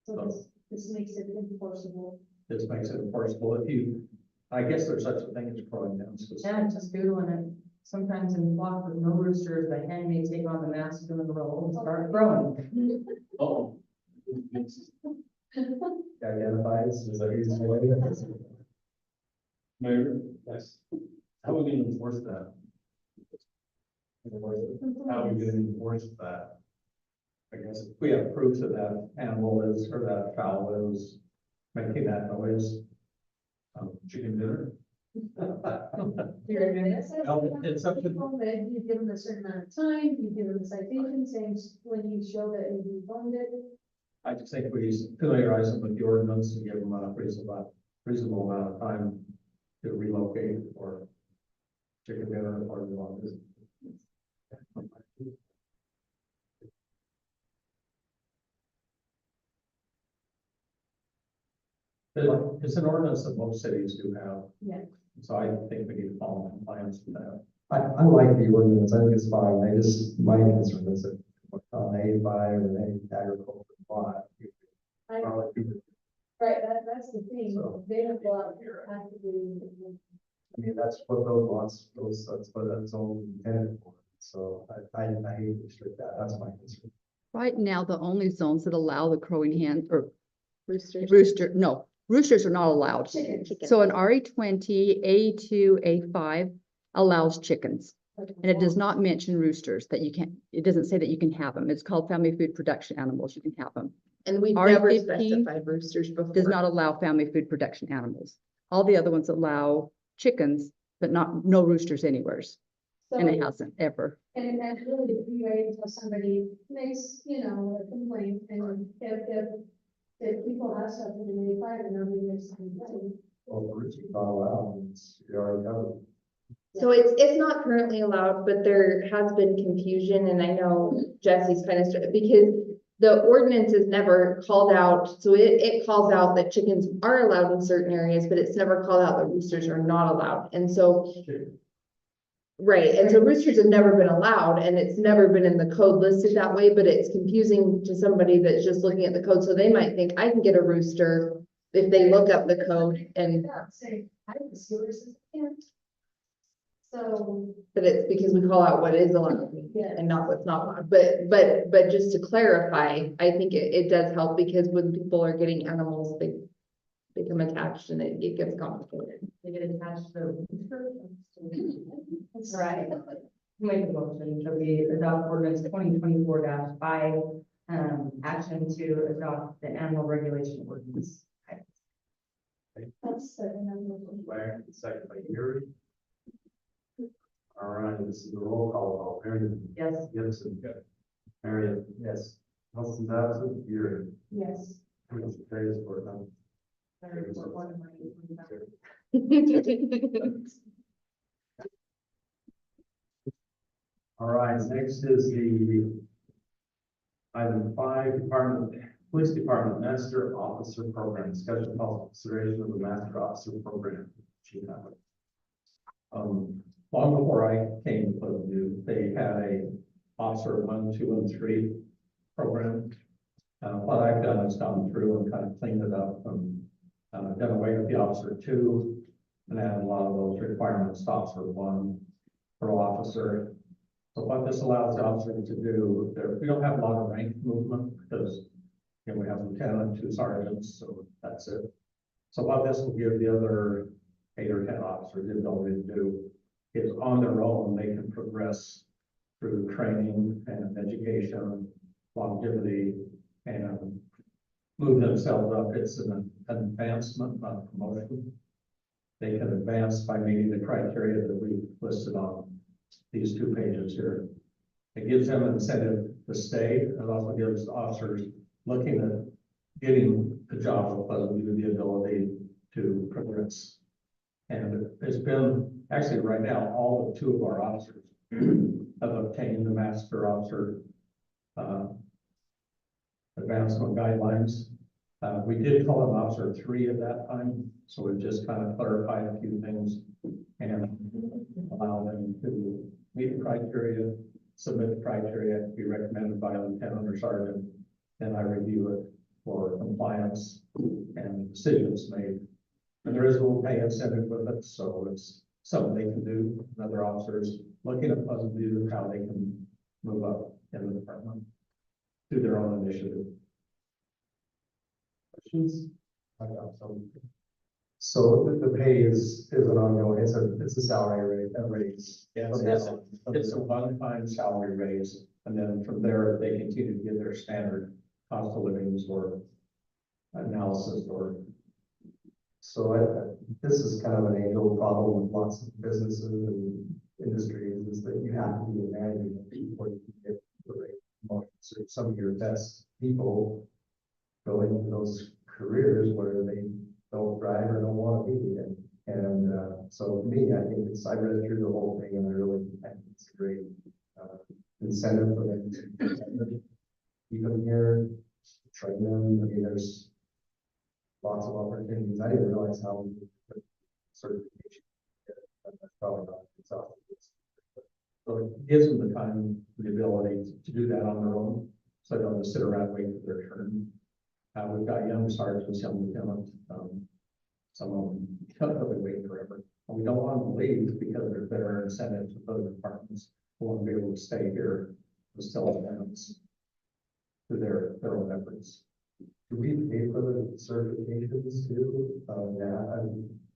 So this makes it enforceable. This makes it enforceable I guess there's such a thing as crowing hens. Yeah, just doodling it. Sometimes in flock with no roosters, the hen may take on the masculine role and start crowing. Oh. Identifies, is that easy way? Mayor, yes. How are we gonna enforce that? How are we gonna enforce that? I guess if we have proof that that animal is, or that fowl is making that noise. Chicken dinner. It's up to You give them a certain amount of time, you give them a citation saying when you show that you owned it. I just think we familiarize them with the ordinance and give them a reasonable amount of time to relocate or chicken dinner or the long visit. It's an ordinance that most cities do have. Yeah. So I think we need to follow compliance with that. I like the ordinance. I think it's fine. My concern is that on A5 and A agriculture lot. Right, that's the thing, So- they don't go out actively. I mean, that's what those lots, that's what that's only intended for. So I hate to restrict that. That's my concern. Right now, the only zones that allow the crowing hen or Roosters. roosters are not allowed. Chicken. So in RE20, A2, A5 allows chickens. And it does not mention roosters that you can't, it doesn't say that you can have them. It's called family food production animals. You can have them. And we've RE never 15 specified roosters before. Does not allow family food production animals. All the other ones allow chickens, but no roosters anywheres. And it hasn't ever. And that's really the key way until somebody makes, a complaint, and if people have something in the fire, and nobody makes a complaint. Well, the roots are not allowed. You already covered. So it's not currently allowed, but there has been confusion, and I know Jesse's kind of, because the ordinance is never called out, so it calls out that chickens are allowed in certain areas, but it's never called out that roosters are not allowed, and so. Right, and so roosters have never been allowed, and it's never been in the code listed that way, but it's confusing to somebody that's just looking at the code, so they might think, I can get a rooster if they look up the code and. Say, I have the steelers can't. So, But it's because we call out what is allowed yeah. and not what's not allowed, but just to clarify, I think it does help, because when people are getting animals, become attached and it gets complicated. They get attached to the. Right. Make a motion, shall we adopt ordinance 2024-5, action to adopt the animal regulation ordinance. Wagner, second by Erie. All right, this is the roll call vote. Marion Yes. Gibson. Marion, yes. Nelson's absent. Erie. Yes. Motion carries for them. All right, next is the item 5, Police Department Master Officer Program, schedule possible consideration of the Master Officer Program. Chief Howard. Long before I came to Pleasantview, they had a officer 1, 2, and 3 program. What I've done is gone through and kind of cleaned it up and done away with the officer 2 and added a lot of those requirements to officer 1 for officer. So what this allows the officer to do, we don't have a lot of rank movement because we have lieutenant, 2 sergeants, so that's it. So what this will give the other 8 or 10 officers the ability to do is on their own, they can progress through training and education, longevity, and move themselves up. It's an advancement, not a promotion. They can advance by meeting the criteria that we've listed on these 2 pages here. It gives them an incentive to stay. It also gives officers looking at getting a job with Pleasantview the ability to progress. And it's been, actually right now, all but 2 of our officers have obtained the Master Officer Advancement Guidelines. We did call him Officer 3 at that time, so we just kind of clarified a few things and allow them to meet the criteria, submit the criteria, be recommended by a lieutenant or sergeant. Then I review it for compliance and decisions made. And there is a little pay incentive with it, so it's something they can do. Other officers looking at Pleasantview, how they can move up in the department through their own initiative. Questions? I got some. So the pay is an ongoing, it's a salary rate, a raise. Yeah, it's a one-time salary raise, and then from there, they continue to get their standard cost of livings or analysis or. So this is kind of an age-old problem with lots of businesses and industries, is that you have to be a manager before you can get the rate promotion. So some of your best people go into those careers where they don't drive or don't want to be. And so for me, I think I read through the whole thing and I think it's a great incentive for them to keep them here, train them. I mean, there's lots of opportunities. I didn't realize how we put certification. That's probably not exhaustive. So it gives them the time, the ability to do that on their own, so they don't just sit around waiting for their turn. We've got young sergeants, young lieutenants, some of them don't really wait forever. And we don't want them to leave because there's better incentives with other departments who want to be able to stay here and still advance through their own efforts. Do we pay for the certifications too? Yeah,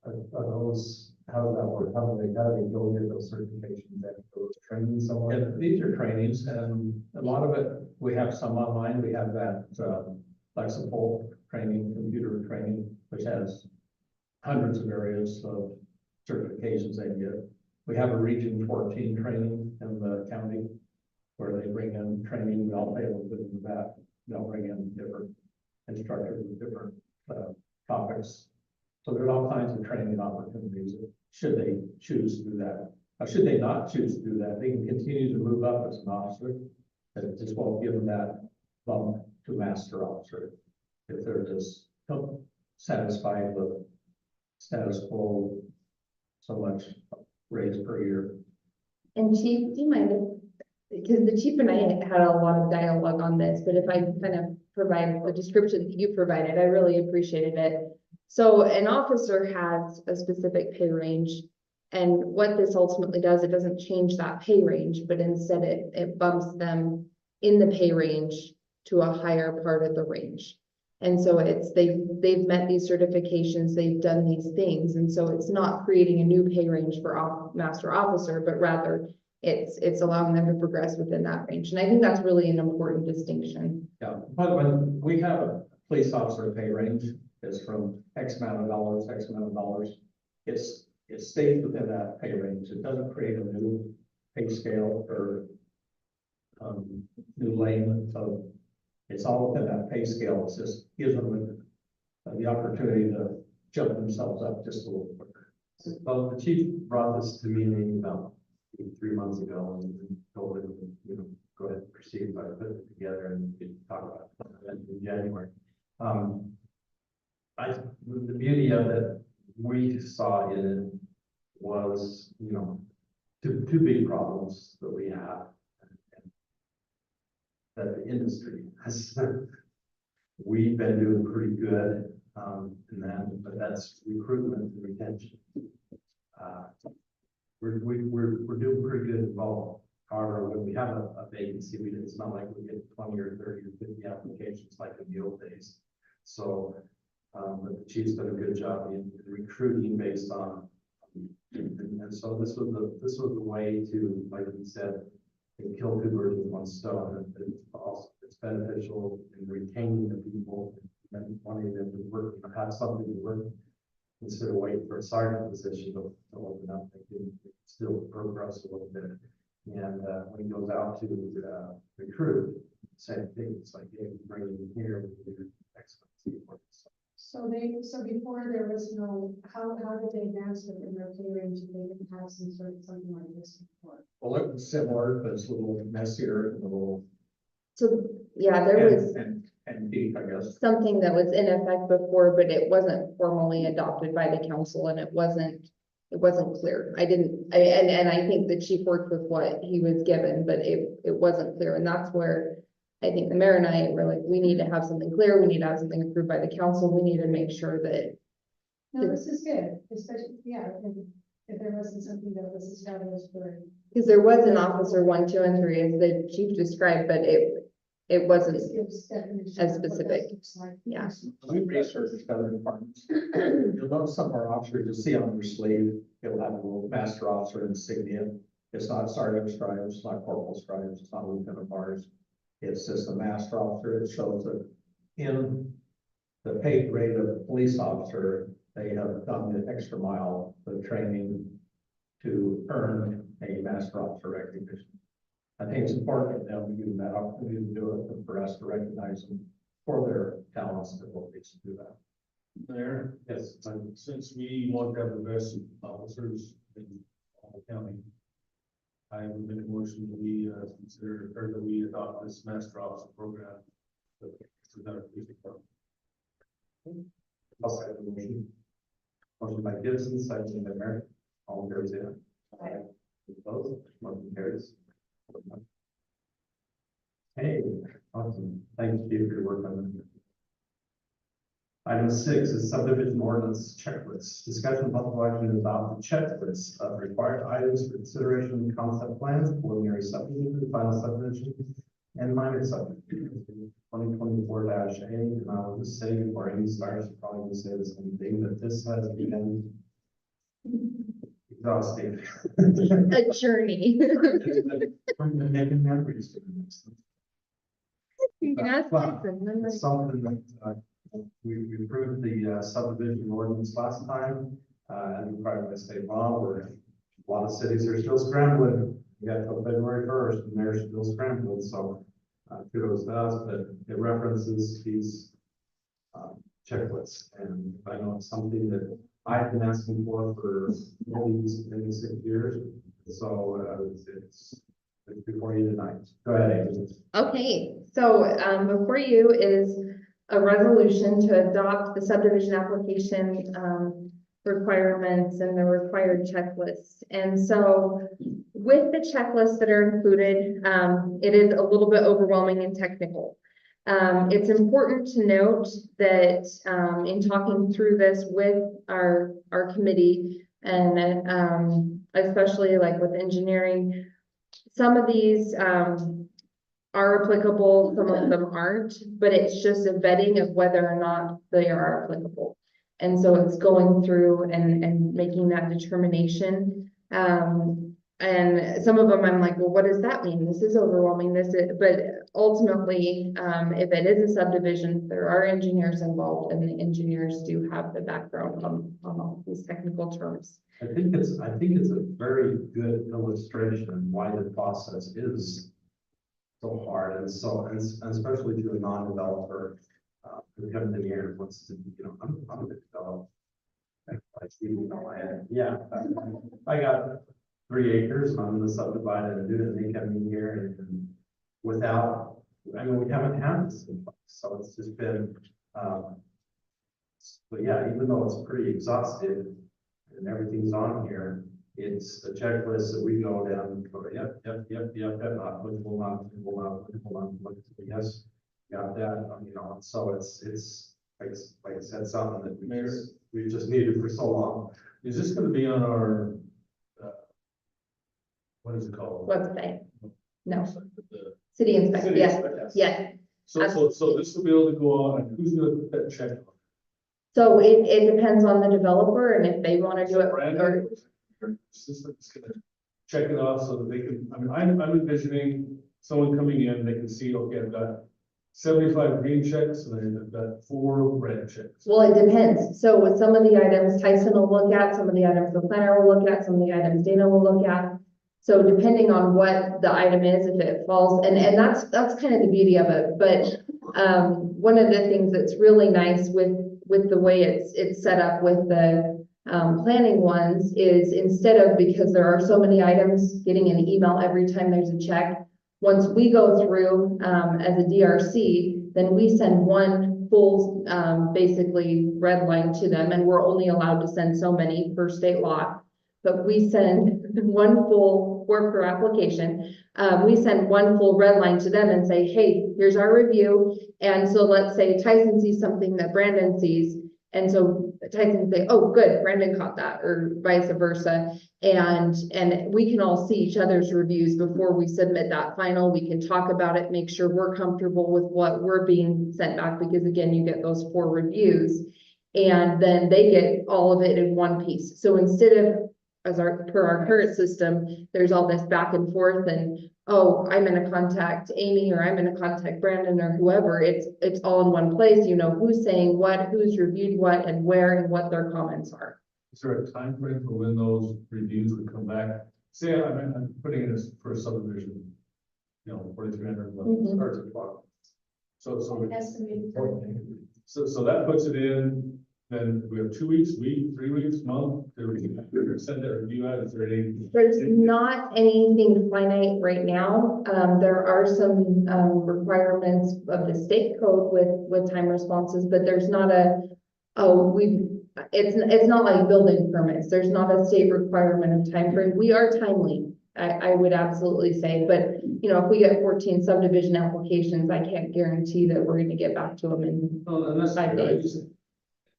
are those, how does that work? How do they go get those certifications and go to training somewhere? Yeah, these are trainings, and a lot of it, we have some online. We have that flexible training, computer training, which has hundreds of areas of certifications they get. We have a Region 14 training in the county where they bring in training. We all pay a little bit of that. They'll bring in different instructors with different topics. So there's all kinds of training opportunities should they choose to do that. Or should they not choose to do that, they can continue to move up as an officer. It just won't give them that bump to master officer if they're just satisfied with status quo, so much raise per year. And Chief, do you mind because the chief and I had a lot of dialogue on this, but if I kind of provide the description that you provided, I really appreciated it. So an officer has a specific pay range, and what this ultimately does, it doesn't change that pay range, but instead it bumps them in the pay range to a higher part of the range. And so they've met these certifications, they've done these things, and so it's not creating a new pay range for master officer, but rather it's allowing them to progress within that range. And I think that's really an important distinction. Yeah, but when we have a police officer pay range, is from X amount of dollars, X amount of dollars. It stays within that pay range. It doesn't create a new pay scale or new lane. So it's all within that pay scale. It's just gives them the opportunity to jump themselves up just a little quicker. Well, the chief brought this to me about 3 months ago and told him, go ahead and proceed, but I put it together and we could talk about it in January. The beauty of it, we saw in it was, two big problems that we have that the industry has. We've been doing pretty good in that, but that's recruitment and retention. We're doing pretty good in both. However, when we have a vacancy, it's not like we get 20 or 30 or 50 applications like in the old days. So, but the chief's done a good job in recruiting based on, and so this was the way to, like you said, kill two birds with one stone. It's beneficial in retaining the people and wanting them to work, have something to work instead of waiting for a sergeant position to open up. They can still progress a little bit. And when he goes out to recruit, same thing. It's like, hey, bring him here with your excellency. So before there was no, how did they advance it in their pay range if they didn't have something like this before? Well, it was similar, but it's a little messier, a little. So, yeah, there was And deep, I guess. something that was in effect before, but it wasn't formally adopted by the council and it wasn't clear. I think the chief worked with what he was given, but it wasn't clear. And that's where I think the mayor and I were like, we need to have something clear. We need to have something approved by the council. We need to make sure that. No, this is good, especially, yeah, if there wasn't something that was established for. Because there was an officer 1, 2, and 3 as the chief described, but it wasn't as specific. Yeah. We researched other departments. You'll notice some of our officers, you'll see on their sleeve, it'll have a little master officer insignia. It's not sergeant stripes, it's not corporal stripes, it's not lieutenant bars. It's just a master officer. It shows that in the pay grade of the police officer, they have done the extra mile, the training to earn a master officer recognition. I think it's important that we give them that opportunity to do it and for us to recognize them for their talents and abilities to do that. Mayor, Yes. since we want to have the best officers in the county, I would make a motion that we consider, or that we adopt this master officer program. I'll second the motion. Motion by Gibson, second by Merritt. All in favor, say aye. Aye. Opposed? Motion carries. Hey, awesome. Thank you for your work on that. Item 6 is subdivision ordinance checklist. Discussion of possible action to adopt the checklist of required items for consideration, concept plans, preliminary subdivision, final subdivision, and minor subdivision. 2024-A, and I will just say before any starts, you probably will say the same thing, that this has been exhausting. A journey. From the making memories. You can ask It's something that we approved the subdivision ordinance last time, and required by state law, where a lot of cities are still scrambling. We got till February 1st, and they're still scrambling, so kudos to us, but it references these checklists, and I know it's something that I've been asking for maybe 6 years, so it's before you tonight. Go ahead, Amy. Okay, so before you is a resolution to adopt the subdivision application requirements and the required checklists. And so with the checklists that are included, it is a little bit overwhelming and technical. It's important to note that in talking through this with our committee, and especially like with engineering, some of these are applicable, some of them aren't, but it's just a vetting of whether or not they are applicable. And so it's going through and making that determination. And some of them I'm like, well, what does that mean? This is overwhelming, but ultimately, if it is a subdivision, there are engineers involved, and the engineers do have the background on all these technical terms. I think it's a very good illustration of why the process is so hard and and especially to a non-developer, who comes in here and wants to, I'm a developer. Yeah, I got 3 acres and I'm gonna subdivide it and do it, and they come in here and without, I mean, we haven't had this in place, so it's just been, but yeah, even though it's pretty exhaustive and everything's on here, it's a checklist that we go down and go, yep, not applicable, yes, got that, so it's like I said, something that we just needed for so long. Is this gonna be on our, what is it called? Website, no, The city inspector, city yes, inspector. yes. So this will be able to go on, and who's gonna put that check on? So it depends on the developer and if they want to do it, or, Brandon? System's gonna check it off so that they can, I'm envisioning someone coming in, they can see, okay, I've got 75 green checks, and then I've got 4 red checks. well, it depends. So with some of the items Tyson will look at, some of the items the planner will look at, some of the items Dana will look at. So depending on what the item is, if it falls, and that's kind of the beauty of it, but one of the things that's really nice with the way it's set up with the planning ones is, instead of, because there are so many items, getting an email every time there's a check, once we go through as a DRC, then we send one full basically red line to them, and we're only allowed to send so many per state law. But we send one full, or per application, we send one full red line to them and say, hey, here's our review. And so let's say Tyson sees something that Brandon sees. And so Tyson say, oh, good, Brandon caught that, or vice versa. And we can all see each other's reviews before we submit that final. We can talk about it, make sure we're comfortable with what we're being sent back, because again, you get those 4 reviews. And then they get all of it in one piece. So instead of, per our current system, there's all this back and forth, and oh, I'm gonna contact Amy, or I'm gonna contact Brandon, or whoever. It's all in one place. You know who's saying what, who's reviewed what, and where, and what their comments are. Is there a time frame for when those reviews would come back? Say I'm putting in this for a subdivision, 4,300 starts at 12. So that puts it in. Then we have 2 weeks, week, 3 weeks, month, to send that review out. Is there any? There's not anything finite right now. There are some requirements of the state code with time responses, but there's not it's not like building permits. There's not a state requirement of time frame. We are timely, I would absolutely say, but if we get 14 subdivision applications, I can't guarantee that we're gonna get back to them in 5 days.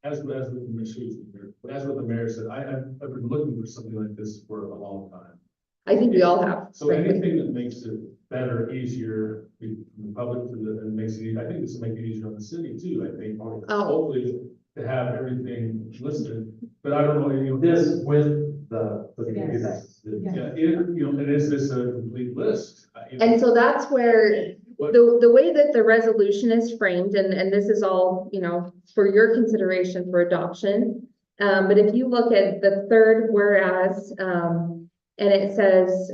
As with the mayor said, I've been looking for something like this for a long time. I think we all have. So anything that makes it better, easier, from the public and makes it easy, I think this will make it easier on the city too, I think. Hopefully to have everything listed, but I don't know, This with the. and is this a complete list? And so that's where the way that the resolution is framed, and this is all, for your consideration for adoption. But if you look at the third whereas, and it says,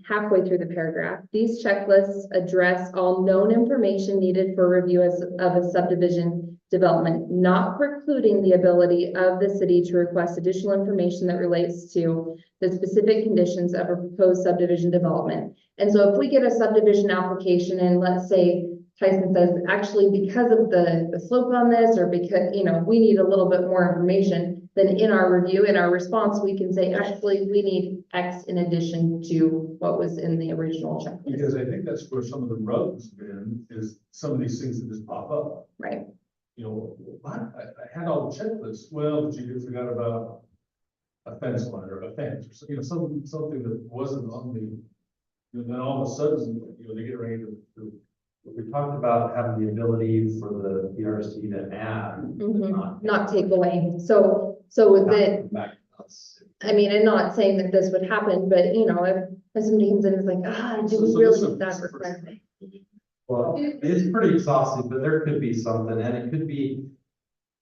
halfway through the paragraph, these checklists address all known information needed for review of a subdivision development, not precluding the ability of the city to request additional information that relates to the specific conditions of a proposed subdivision development. And so if we get a subdivision application and let's say Tyson says, actually, because of the slope on this, or because, we need a little bit more information, then in our review, in our response, we can say, actually, we need X in addition to what was in the original checklist. Because I think that's where some of the rubs been, is some of these things that just pop up. Right. What? I had all the checklists. Well, but you forgot about a fence line or a fence, or something that wasn't on the And then all of a sudden, they get ready to We talked about having the ability for the PRC to add. Not take away. So that, Back to us. I mean, I'm not saying that this would happen, but if somebody comes in and is like, do we So really this need that is- requirement? Well, it's pretty exhaustive, but there could be something, and it could be,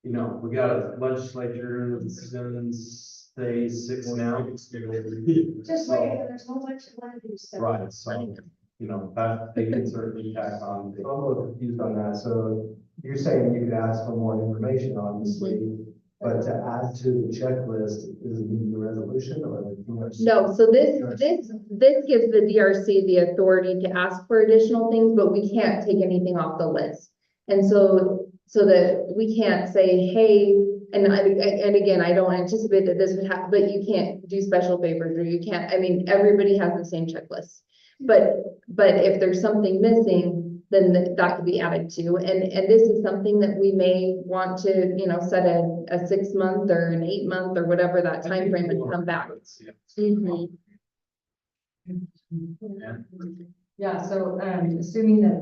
we got a legislature that's gonna stay 6 now. Just wait, there's so much land use stuff. Right, so, that they can certainly tack on. I'm a little confused on that, so you're saying you could ask for more information, obviously, but to add to the checklist, is it need the resolution or the PRC? No, so this gives the DRC the authority to ask for additional things, but we can't take anything off the list. And so that we can't say, hey, and again, I don't anticipate that this would happen, but you can't do special favors, or you can't, everybody has the same checklist. But if there's something missing, then that could be added to, and this is something that we may want to, set a 6 month or an 8 month or whatever that time frame and come back. Mhm. Yeah, so, assuming that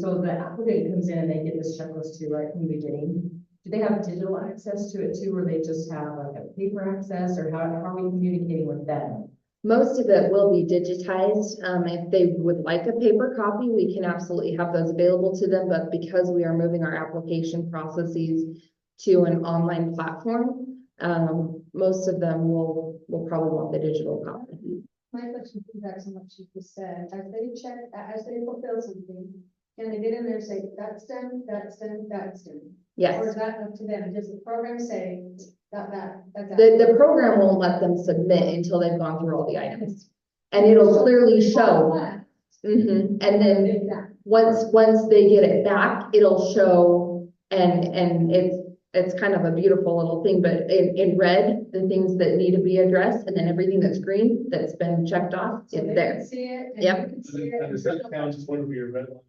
so the applicant comes in and they get this checklist too, right, from the beginning, do they have digital access to it too, or they just have like a paper access, or how are we communicating with them? Most of it will be digitized. If they would like a paper copy, we can absolutely have those available to them, but because we are moving our application processes to an online platform, most of them will probably want the digital copy. My question piggybacks on what you just said, as they fulfill something, can they get in there and say, that's done, that's done, that's done? Or Yes, is that up to them? Does the program say, got that, that's that? the program won't let them submit until they've gone through all the items. And it'll clearly show. And then Exactly. once they get it back, it'll show, and it's kind of a beautiful little thing, but in red, the things that need to be addressed, and then everything that's green, that's been checked off, So is they there. can see it. and Yep. you can see it. And does that count as one of your red lines?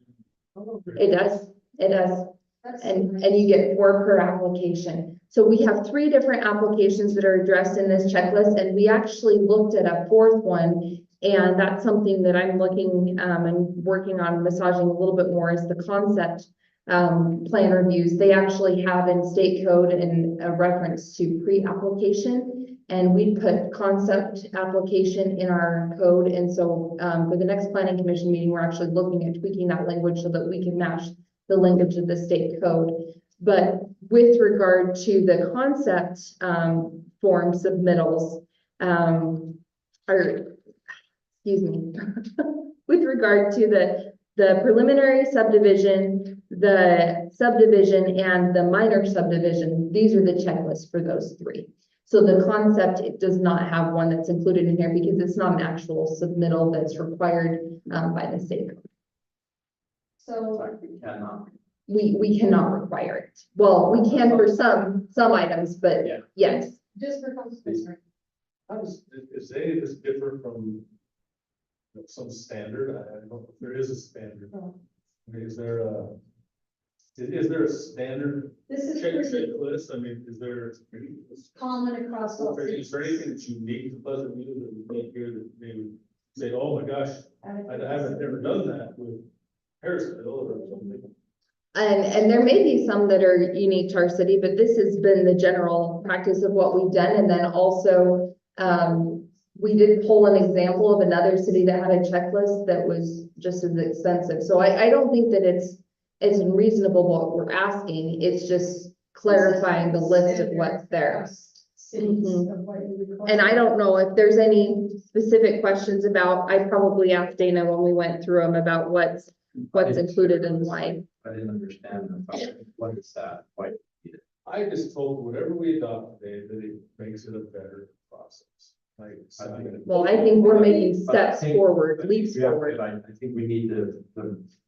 It does. That's And nice. you get 4 per application. So we have 3 different applications that are addressed in this checklist, and we actually looked at a 4th one. And that's something that I'm looking, and working on massaging a little bit more, is the concept plan reviews. They actually have in state code and a reference to pre-application. And we put concept application in our code. And so for the next planning commission meeting, we're actually looking at tweaking that language so that we can match the language of the state code. But with regard to the concept form submittals, with regard to the preliminary subdivision, the subdivision, and the minor subdivision, these are the checklists for those 3. So the concept, it does not have one that's included in here because it's not an actual submittal that's required by the state code. So, We cannot. We cannot require it. Well, we can for some items, but Yeah. yes. just for context, Is any of this different from some standard? I don't know if there is a standard. Oh. I mean, is there a standard this is pretty checklist? I mean, is there? common across all Is there cities. anything that's unique to Pleasant View that we make here that they would say, oh my gosh, I haven't never done that with Harrisville or something? And there may be some that are unique to our city, but this has been the general practice of what we've done. And then also, we did pull an example of another city that had a checklist that was just as extensive. So I don't think that it's unreasonable what we're asking. It's just clarifying the list of what's there. Cities Mhm. of what you require. And I don't know if there's any specific questions about, I probably asked Dana when we went through them about what's included and why. I didn't understand. I thought, what is that? Why? do you need it? I just hope whatever we adopt today, that it makes it a better process. Like, Well, I think we're making But I steps think- forward, I leaps think we have- forward. I think we need to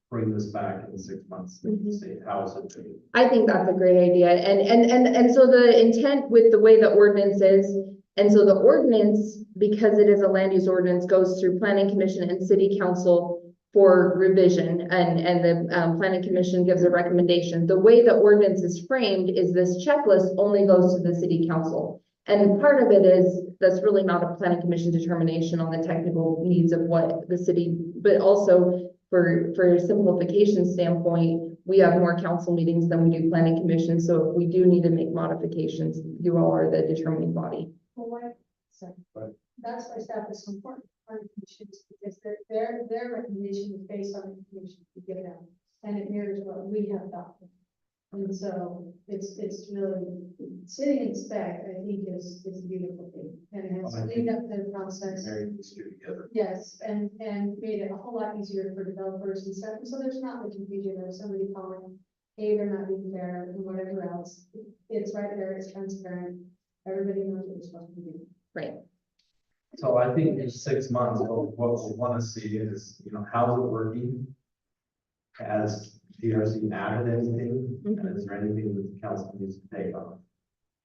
bring this back in 6 months and say, how is it doing? I think that's a great idea. And so the intent with the way the ordinance is, and so the ordinance, because it is a land use ordinance, goes through planning commission and city council for revision, and the planning commission gives a recommendation. The way the ordinance is framed is this checklist only goes to the city council. And part of it is, that's really not a planning commission determination on the technical needs of what the city but also for a simplification standpoint, we have more council meetings than we do planning commission, so if we do need to make modifications, you all are the determining body. Well, why, so, Right. that's why staff is so important, planning commissions, because their recommendation is based on information we give them, and it mirrors what we have adopted. And so it's really, sitting in spec, I think is a beautiful thing, and it has cleaned up the process. Married these two together. Yes, and made it a whole lot easier for developers and stuff, so there's not the confusion of somebody calling, hey, they're not being fair, and whatever else. It's right there, it's transparent, everybody knows what they're supposed to do. Right. So I think in 6 months, what we want to see is, how's it working? Has DRC added anything? And is there anything that the council needs to take on?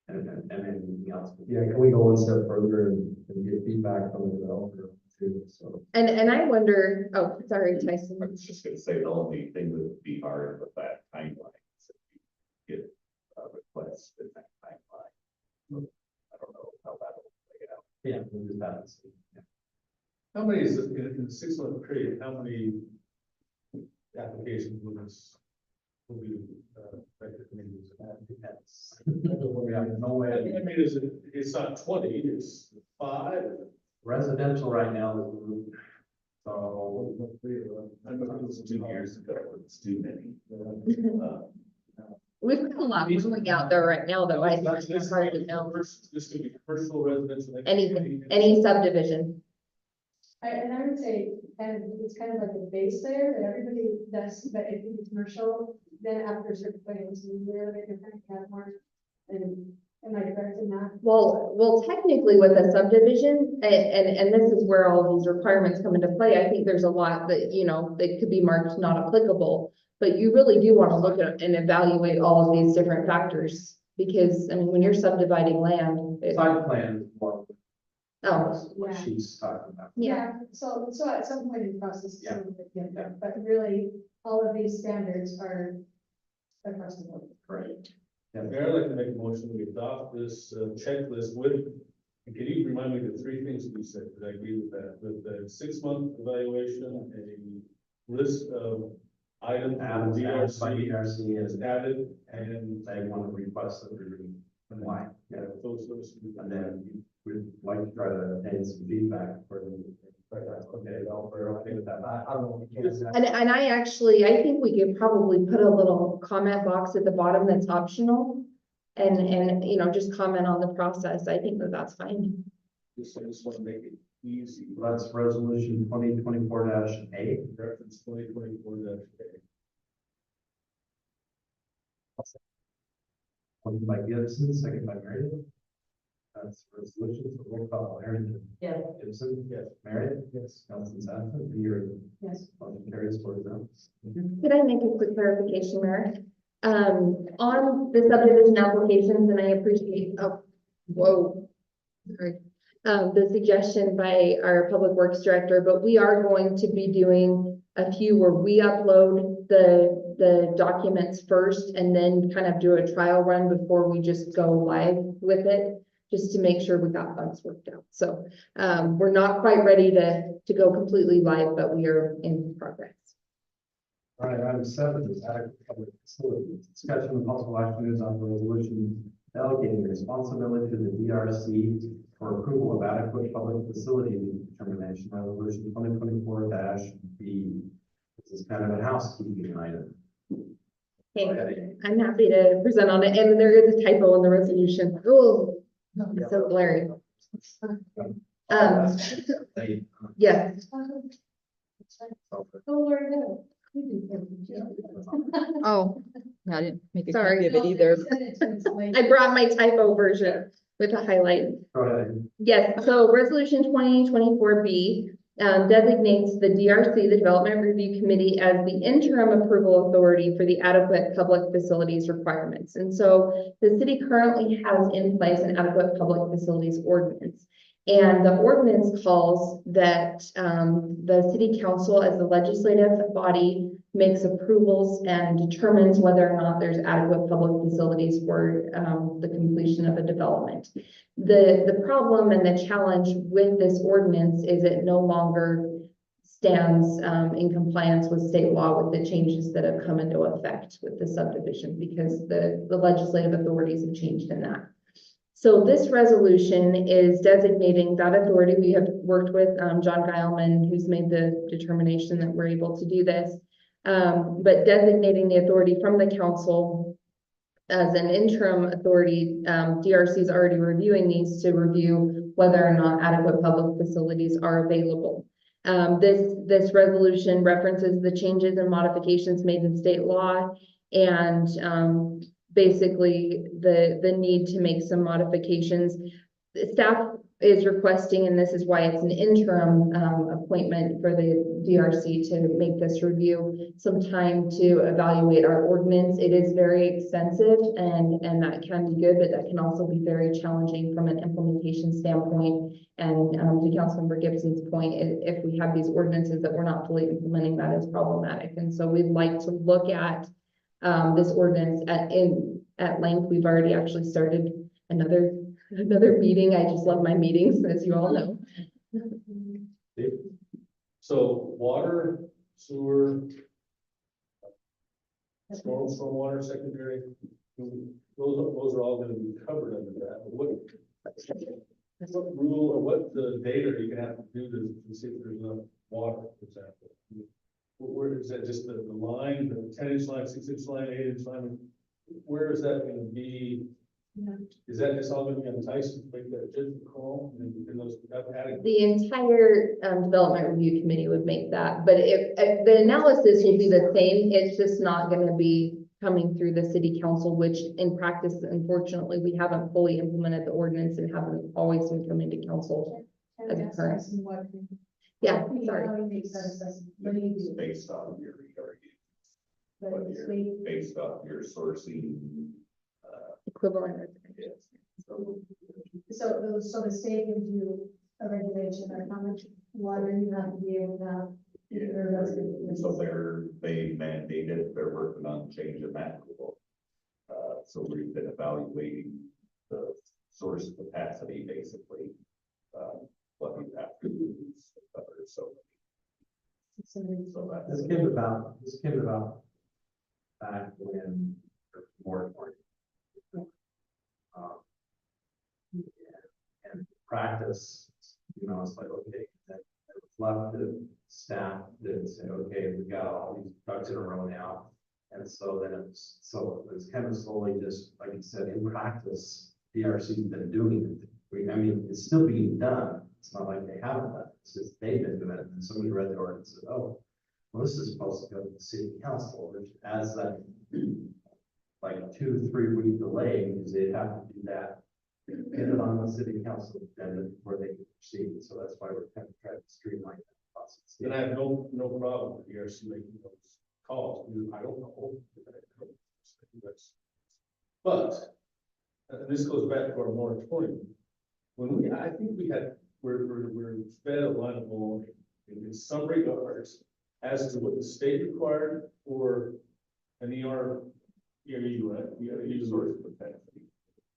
And anything else? Yeah, can we go one step further and get feedback from the developer too, so. And I wonder, oh, sorry, Tyson. I was just gonna say, the only thing that would be hard with that timeline is if you get a request in that timeline. I don't know how that'll play out. Yeah, we'll just have to see. Yeah. How many is it in a 6-month period? How many applications will be recommended? Depends. We have no way. I mean, it's not 20, it's 5. Residential right now is, so I remember it was 2 years ago, it's too many. We've got a lot moving out there right now, though. I think That's- it's hard to know. This could be commercial, residential. Anything, any subdivision. And I would say, and it's kind of like a base layer that everybody does, but if it's commercial, then after a certain point, it's a little bit different, have more. And am I correct in that? Well, technically with a subdivision, and this is where all of these requirements come into play, I think there's a lot that, that could be marked not applicable. But you really do want to look at and evaluate all of these different factors, because, I mean, when you're subdividing land. site plan is what Oh, what she's talking about. Yeah, so at some point in the process, it's a little bit different, but really, all of these standards are across the board. Correct. Mayor, I'd like to make a motion, we adopt this checklist with, and can you remind me the 3 things we said, that I agree with that, with the 6-month evaluation, a list of items Added the by DRC DRC is is added, and they want to request that we why. yeah, those. And then we'd like to try to obtain some feedback for the. Okay, developer, okay with that. I don't know if we can. and I think we could probably put a little comment box at the bottom that's optional. And just comment on the process. I think that's fine. I just want to make it easy. That's resolution 2024-8. Reference 2024-8. One by Gibson, second by Meredith. That's resolution, so roll call, Aaron. Yes. Gibson. Yes. Meredith. Yes. Nelson's absent, you're, Yes. motion carries 4-0. Could I make a quick clarification, Mayor? On the subdivision applications, and I appreciate, sorry. The suggestion by our Public Works Director, but we are going to be doing a few where we upload the documents first and then kind of do a trial run before we just go live with it, just to make sure we got bugs worked out. So, we're not quite ready to go completely live, but we are in progress. All right, item 7 is adequate public facilities. Discussion and possible action is on the resolution delegating responsibility to the DRC for approval of adequate public facility determination, resolution 2024-B. This is kind of a housekeeping item. Okay, I'm happy to present on it, and there is a typo in the resolution. Oh, it's so glaring. They- Yes, Oh, Lord, no. Oh, I didn't make a Sorry. copy of it either. I brought my typo version with a highlight. Go ahead. Yes, so resolution 2024-B designates the DRC, the Development Review Committee, as the interim approval authority for the adequate public facilities requirements. And so the city currently has in place an adequate public facilities ordinance. And the ordinance calls that the city council, as the legislative body, makes approvals and determines whether or not there's adequate public facilities for the completion of a development. The problem and the challenge with this ordinance is it no longer stands in compliance with state law with the changes that have come into effect with the subdivision, because the legislative authorities have changed in that. So this resolution is designating that authority. We have worked with John Geilman, who's made the determination that we're able to do this. But designating the authority from the council as an interim authority. DRC is already reviewing these to review whether or not adequate public facilities are available. This resolution references the changes and modifications made in state law, and basically the need to make some modifications. The staff is requesting, and this is why it's an interim appointment for the DRC to make this review, some time to evaluate our ordinance. It is very extensive, and that can be good, but that can also be very challenging from an implementation standpoint. And to Councilmember Gibson's point, if we have these ordinances that we're not fully implementing, that is problematic. And so we'd like to look at this ordinance at length. We've already actually started another meeting. I just love my meetings, as you all know. So water, sewer, stormwater, secondary, those are all gonna be covered under that. But what rule or what the data are you gonna have to do to see if there's enough water, for example? Where is that, just the line, the 10-inch line, 6-inch line, 8-inch line? Where is that gonna be? Yeah. Is that just all gonna be on Tyson to make that judgment call and those adding? The entire development review committee would make that, but if the analysis will be the same, it's just not going to be coming through the city council, which in practice, unfortunately, we haven't fully implemented the ordinance and haven't always been coming to council as a current. Yeah, sorry. How do you make that assessment? What do you It's do? based on your ERU, But but it's you're the- based on your sourcing. Equivalent. Yes. So the state gives you a regulation on how much water you have to be able to have. Yeah, so they mandated, they're working on changing that rule. So we've been evaluating the source capacity, basically. What you have to use, so. So This that's. came about back when the moratorium. And practice, it's like, okay, that was left to staff that say, okay, we've got all these ducks in a row now. And so then it's kind of slowly, just like you said, in practice, DRC's been doing it. I mean, it's still being done. It's not like they haven't done it. It's just they've been doing it. And somebody read the ordinance and said, oh, well, this is supposed to go to the city council, which adds that like 2-3 week delay, because they have to do that. Get it on the city council agenda before they can proceed. So that's why we're kind of trying to streamline that process. And I have no problem with DRC making those calls. I don't know. But, and this goes back to our moratorium. I think we're fed a line of baloney in some regards as to what the state required for an ERU, source capacity,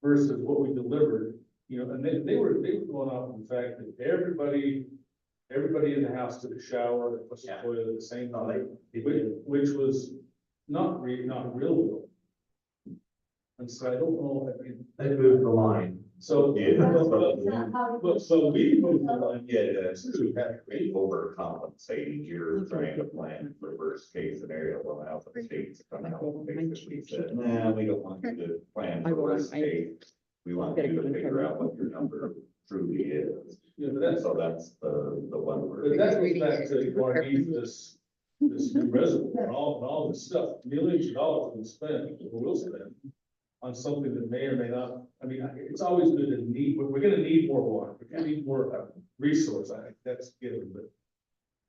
versus what we delivered, and they were going off the fact that everybody in the house took a shower, and flushed the toilet at the same time, which was not real. And so I don't know, They moved the line. so. Yeah. So we moved the line. Yeah, that's true. We overcompensating. You're trying to plan for worst case scenario. Well, now the state's coming out and basically said, nah, we don't want you to plan for worst case. We want you to figure out what your number truly is. Yeah, but So that's the one But word. that goes back to our need for this new reservoir and all this stuff, millions of dollars we spend, or will spend on something that may or may not, I mean, it's always good to need, we're gonna need more water, we're gonna need more resource, I think that's given, but.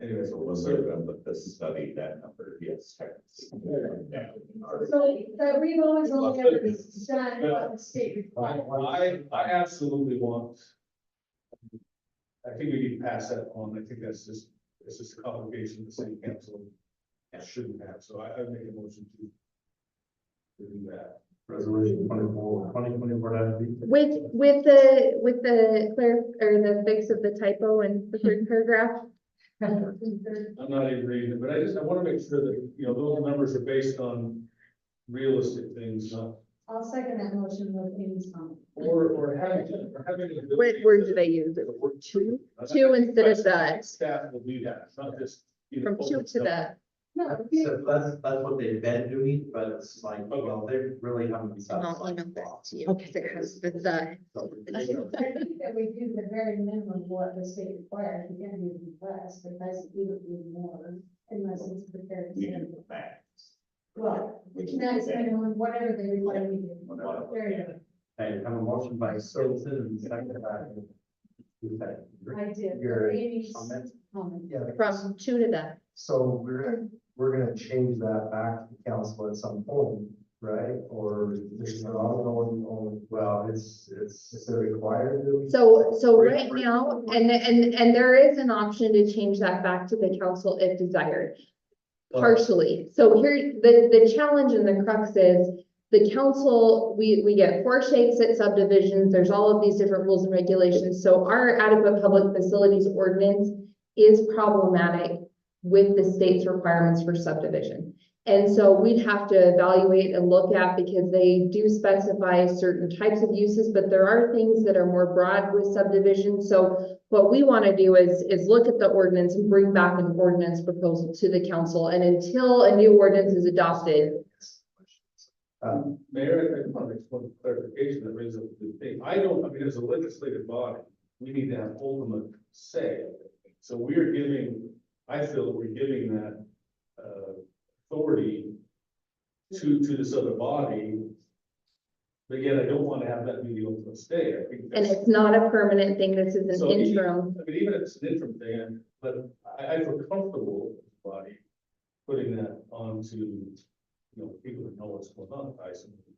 Anyway, So when they're done with this study, that number gets technically. So we've always only ever done what the state requires. I absolutely want. I think we need to pass that on, I think it's just a complication the city council shouldn't have, so I make a motion to do that. Resolution 2024 With the clear or the fix of the typo in the third paragraph. I'm not even reading it, but I want to make sure that, you know, those numbers are based on realistic things, not, I'll second that motion with Amy's comment. or having. the What ability word to- do they use? It was two? I- Two I- instead of I- the, Staff will do that, it's not just. you know, from two to the, No, So that's what they've been doing, but it's like, well, they really haven't. I'll email that to you. Okay. because It has the, I think that we do the very minimum of what the state requires, we can't do less, because we don't do more unless it's prepared. We do the max. Well, it's not minimum, whatever they require, we do. There you go. Okay, I have a motion by Stilson and second by. Who's that? I did. Your Amy's comment? comment. Yeah, from two to the. so we're gonna change that back to council at some point, right? Or is it on, well, is it required? that we- So right now, and there is an option to change that back to the council if desired. Partially. So here, the challenge and the crux is the council, we get 4 shakes at subdivisions. There's all of these different rules and regulations. So our adequate public facilities ordinance is problematic with the state's requirements for subdivision. And so we'd have to evaluate and look at, because they do specify certain types of uses, but there are things that are more broad with subdivision. So what we want to do is look at the ordinance and bring back an ordinance proposal to the council. And until a new ordinance is adopted, Mayor, I want to make one clarification that raises up the thing. I mean, as a legislative body, we need to have ultimate say. So we're giving, I feel that we're giving that, authority to this other body. But yet I don't want to have that be the ultimate stay. I think and that's- it's not a permanent thing, this is So an even- interim. I mean, even if it's an interim thing, but I feel comfortable with the body putting that onto, you know, people that know what's going on.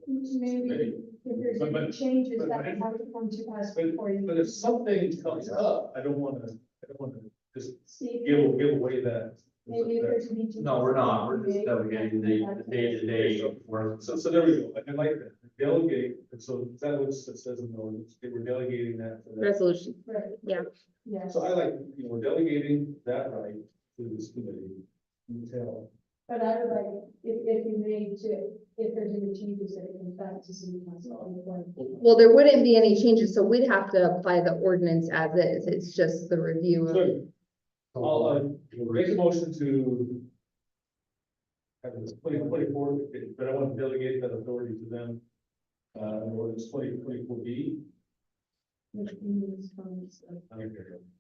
Maybe if there's But- any changes but- that have to come to us But, before you. but if something comes up, I don't wanna just See, give away that. maybe if there's any. changes No, we're not, we're that just we make, delegating the day-to-day work. So there we go, I like that, delegate, and so that was, it says in the ordinance, we're delegating that. to that. Resolution, Right. yeah. Yes, So I like, you know, we're delegating that right to this committee. Until, but I would like, if you made to, if there's any changes that it comes back to city council. Well, there wouldn't be any changes, so we'd have to apply the ordinance as is. It's just the review of. so I'll, make a motion to have this 2024, but I want to delegate that authority to them. Ordinance 2024B.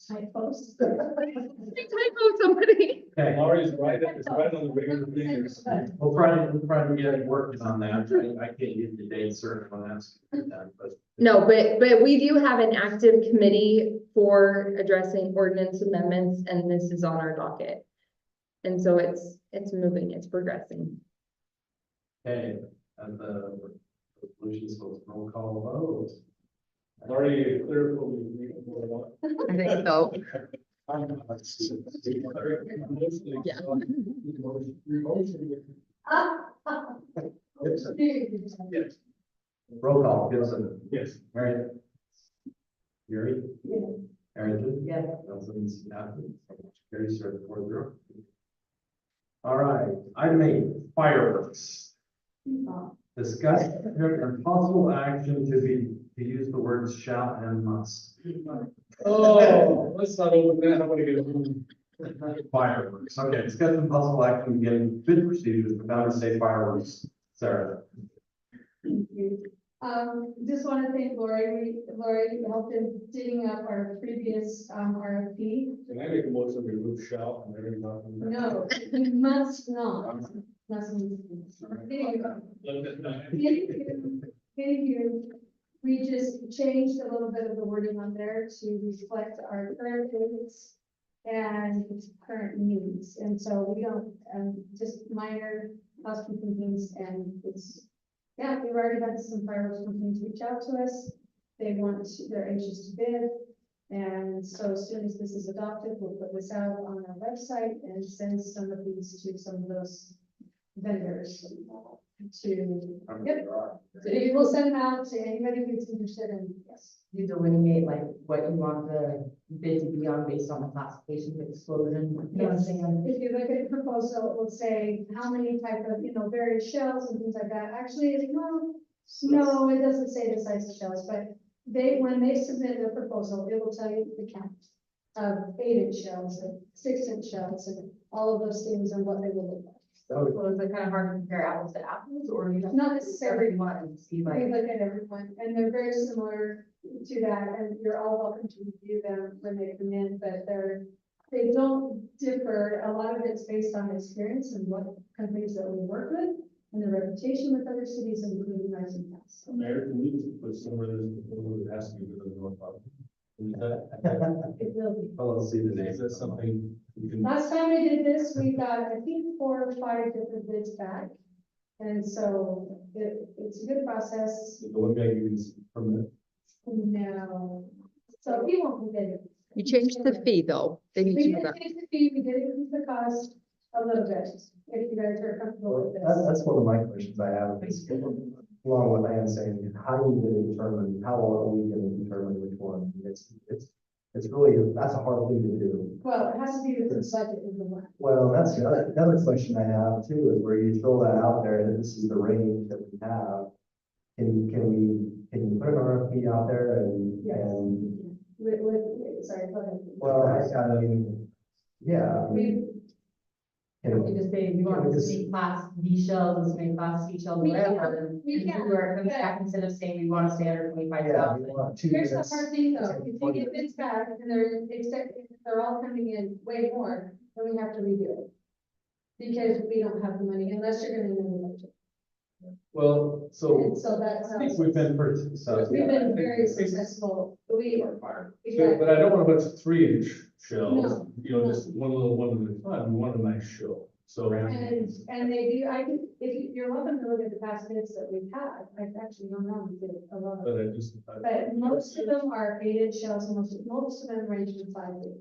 Typos. Typo somebody. Okay, Laurie's right, it's right on the regular figures. we'll try to get working on that. I can't get the date certain on that, but. No, but we do have an active committee for addressing ordinance amendments, and this is on our docket. And so it's moving, it's progressing. Okay, and the resolution, so it's roll call vote. Laurie, clear what we need more about. I think so. Yeah. Yes. Roll call, Gibson, Yes. Mary. Gary. Yeah. Harrington. Yes. Nelson, Snapton, Gary, sir, 4-0. All right, item 8, fireworks. Discuss and possible action to use the words shall and must. Oh, let's not open that, I want to get it. Fireworks, okay, discuss and possible action to get bid procedures for Boundary State fireworks. Sarah. Thank you. Just want to thank Lori. Lori helped in digging up our previous, RFP. Can I make a motion to remove shall and everything not? No, you must not. Thank you. We just changed a little bit of the wording on there to reflect our current needs and current needs. And so we don't, just minor housekeeping things, and it's, yeah, we've already had some fireworks companies reach out to us. They're anxious to bid. And so as soon as this is adopted, we'll put this out on our website and send some of these to some of those vendors. to, yep. So we will send them out to anybody who's interested in, yes. You delineate like what you want the bid to be on based on the classification, the explosion. You know what I'm saying? If you look at the proposal, it will say how many type of, various shells and things like that. Actually, no, it doesn't say the size of shells, but when they submit their proposal, it will tell you the count of 8-inch shells and 6-inch shells and all of those things and what they will look like. So is it kind of hard to compare apples to apples, or you have Not necessarily. everyone and see We like? look at everyone, and they're very similar to that, and you're all welcome to review them when they come in, but they don't differ. A lot of it's based on experience and what companies that we work with, and the reputation with other cities, including Rising Pass. Mayor, can we just put somewhere that has to be within the North Harbor? Is that, It will be. Well, let's see the name. is that something we can? Last time we did this, we got, I think, 4 or 5 different bids back. And so it's a good process. The one guy you can permit. No. So we won't be bidding. You changed the fee, though. They need We to know did that. change the fee, we did increase the cost a little bit, if you guys are comfortable with this. That's one of my questions I have, is along with Ann saying, how are you gonna determine, how are we gonna determine which one? It's really, that's a hard thing to do. Well, it has to be within the budget in the one. Well, that's another question I have too, is where you throw that out there, that this is the range that we have. Can you put an RFP out there Yes. and, Sorry, go ahead. well, I mean, yeah. I mean, You just say, we want this to be class B shells, this may class C shells, We whatever, can, and we do can, where it comes but- back instead of saying we want to stay under 25,000. Yeah, we want 2 Here's the units. hard thing though, if you get bids back and they're all coming in way more, then we have to redo it. Because we don't have the money unless you're gonna know the budget. Well, so And so that's I how, think we've been pretty successful. we've been very successful. We But I don't want a bunch of 3-inch shells, No. just one little one at a time, we want a nice shell, so. And they do, you're welcome to look at the past bids that we've had. I've actually gone around and did a lot of. But I just. But most of them are 8-inch shells, and most of them range from 5 to.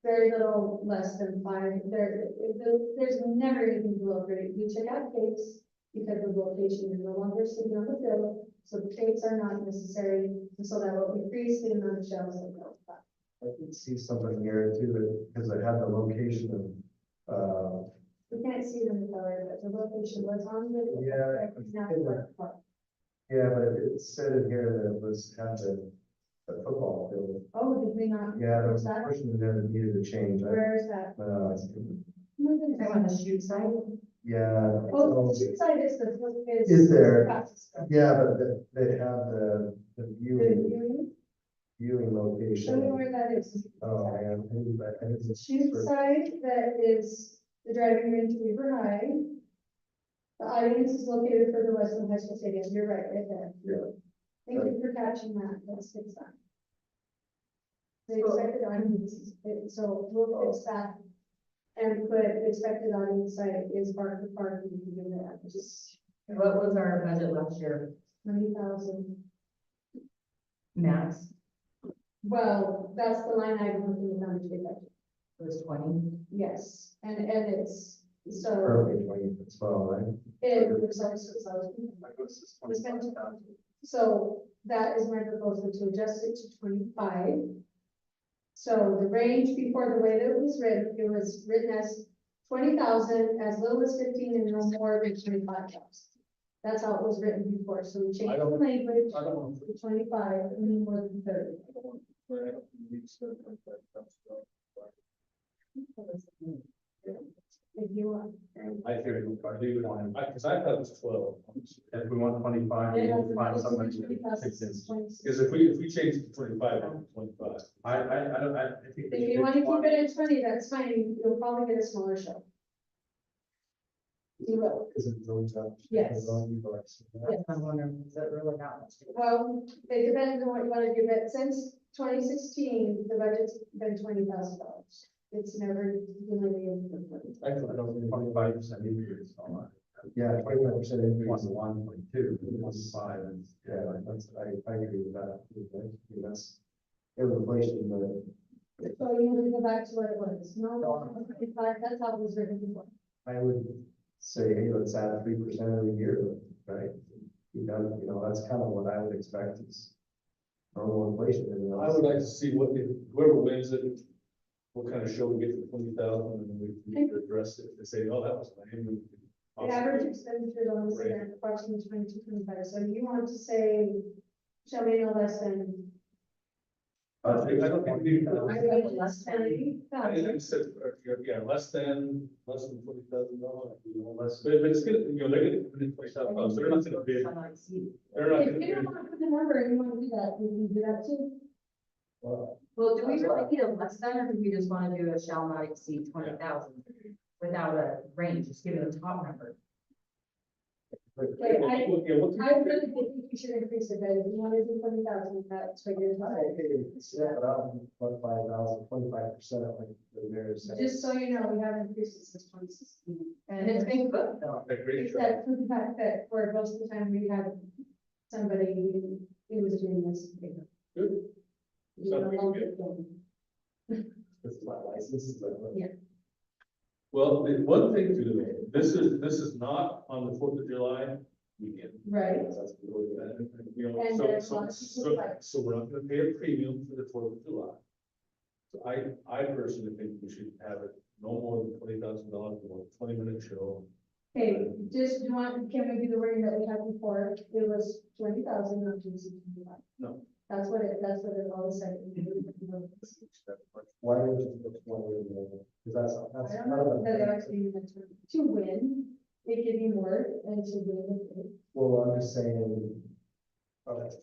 Very little less than 5. There's never anything below 30. We took out cakes because the location is no longer sitting on the field, so the cakes are not necessary, and so that will increase the amount of shells that go. I did see something here too, that, because I had the location of, We can't see them in color, but the location was on the. Yeah. yeah, but it said in here that it was, had the football field. Oh, did we not? Yeah, there was a that? portion there that needed a change. Where is that? I want the shoot side. Yeah. Oh, the shoot side is the. Is there? Practice field. Yeah, but they have the The viewing viewing, show me location. where that is. Oh, man. I didn't- The shoot side, that is the driving range at Weaver High. The audience is located for the Westland High School Stadium, you're right there. Yeah. Thank you for catching that, that's fixed that. The expected audience, so we'll fix that. And put expected audience site is park to park, and you can do that, just What was our budget last year? 90,000. Max, Well, that's the line item within the number budget, it was 20. yes, and it's, so. Perfect, as well, right? It looks like, so that is my proposal to adjust it to 25. So the range before, the way that it was written as 20,000, as little as 15, and no more than 25,000. That's how it was written before, so we changed the language I don't want. to 25, and no more than 30. If you want. I hear you, I do want, because I thought it was 12. If we want 25, Yeah, we'll find that's somebody. 20,000. Because if we change it to 25, I'm 25. I don't, I think. If you want to keep it at 20, that's fine, you'll probably get a smaller show. You will. Is it really tough? Yes. I'm wondering, is it really that much? Well, it depends on what you want to do, but since 2016, the budget's been $20,000. It's never delineated. I don't think 25% increase on that. Yeah, 25% increase. 1.2, 1.5, and Yeah, I agree with that. I mean, that's, it was inflation, but So you want to go back to what it was, no, 25, that's how it was written before. I would say, hey, let's add 3% every year, right? You know, that's kind of what I would expect is normal inflation. I would like to see what, whoever wins it, what kind of show we get for 20,000 and then we can address it. They say, oh, that was lame. The average expenditure on this event approximately 22-25. So you want to say, shall be no less than. I don't think we. I like less than I 80,000. said, yeah, less than $20,000. But it's gonna, they're gonna put in $20,000. So they're not gonna bid. They're not If gonna you don't bid. want to put the number and you want to do that, we can do that too. Well, do we really need a less than, or do we just want to do a shall not exceed 20,000 without a range, just give it a top number? Okay, I What- I really think you should increase it, but if you want to do 20,000, that's what you're talking. Yeah, but I'm 25,000, 25%, like the mayor said. Just so you know, we have increased it since 2016. And it's been good though. a great job. Except for the fact that for most of the time we had somebody who was doing this. Good. You know, Sounds longer good. than- This is my license. Well, the one thing to, this is not on the 4th of July weekend. Right. That's really good. You know, And so, there's so, lots of so, people like- so we're not gonna pay a premium for the 4th of July. So I personally think we should have it no more than $20,000 for a 20-minute show. Okay, just do you want, can we do the wording that we had before? It was 20,000, not 25. No. That's what it always said. Why would you put 20 in there? Because that's I don't kind of know a. that they're actually meant to win, it could be more and to win. Well, I'm just saying. Okay.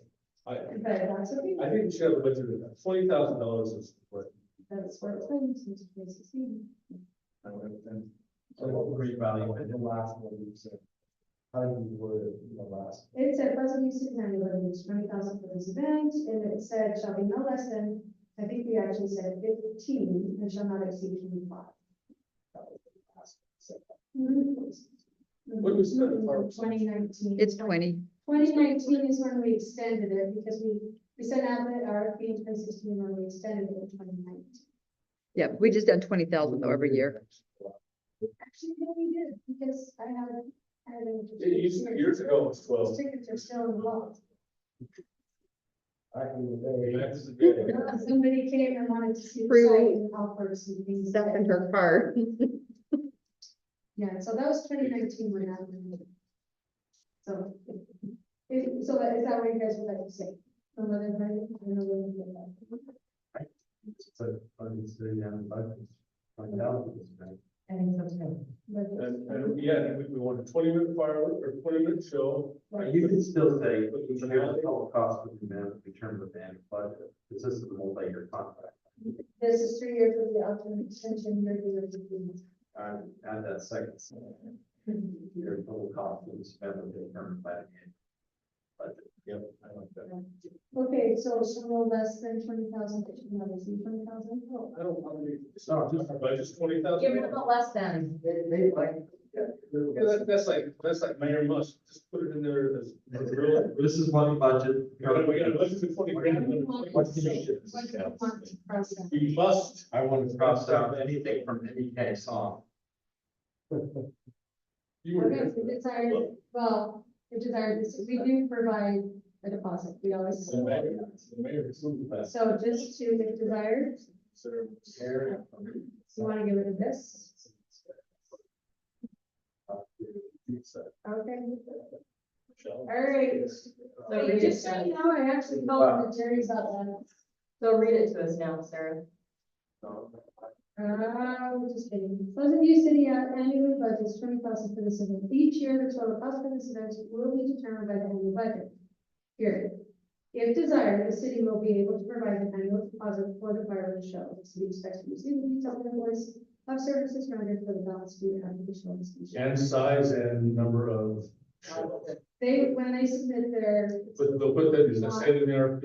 But that's okay. I think we should have a budget of $20,000 is what. That's what it's been since 2016. I don't know, So great value. And the last one you said. How do you word it in the last? It said Pleasant View City County revenues 20,000 for this event, and it said shall be no less than, I think we actually said 15 and shall not exceed 25. What was the fireworks? 2019. It's 20. 2019 is when we extended it because we sent out the RFP in 2016 when we extended it in 2019. Yeah, we just done 20,000 though every year. Actually, no, we did because I had. Years ago, it was 12. Those tickets are still involved. I can, they. That's a good- Somebody came and wanted to see the True. site and offer some things. Stuff in her car. Yeah, so that was 2019 when that happened. So, so that, is that what you guys would like to say? Some other time, I don't know when you get that. So, I'm sitting down and budget. Find out this, right? I think so too. But And yeah, we want a 20-minute firework or 20-minute show. You can still say, here's the total cost of the event, determine the band budget, because this is a multi-year contract. this is 3 years with the alternate extension, year to year. Add that second. sentence. Your total cost of the spend will be determined by the annual budget. Yep, I like that. Okay, so no less than 20,000, not exceed 20,000. Oh, I don't want to, it's not just, our budget's 20,000. Give it a less than. They like. Yeah, that's like Mayor Musk, just put it in there as. This is one budget. We got a budget of 20 grand. What do you want to cross out? We must. I want to cross out anything from any case song. You were. Okay, so desired, well, if desired, we do provide a deposit, we always. The mayor is moving fast. So just to, if desired, Sir. you want to give it a this? Okay. All right. So read it Just so to you know, I actually called the attorneys about that. so read it to us now, Sarah. Just kidding. Pleasant View City annually budgets 20,000 for this event. Each year, the total cost for this event will be determined by the annual budget. Period. If desired, the city will be able to provide an annual deposit for the fireworks show. The city expects to receive the detailed invoice of services rendered for the balance due after the show is completed. And size and number of shows. When they submit their, But they'll put that, is that stated in the RFP?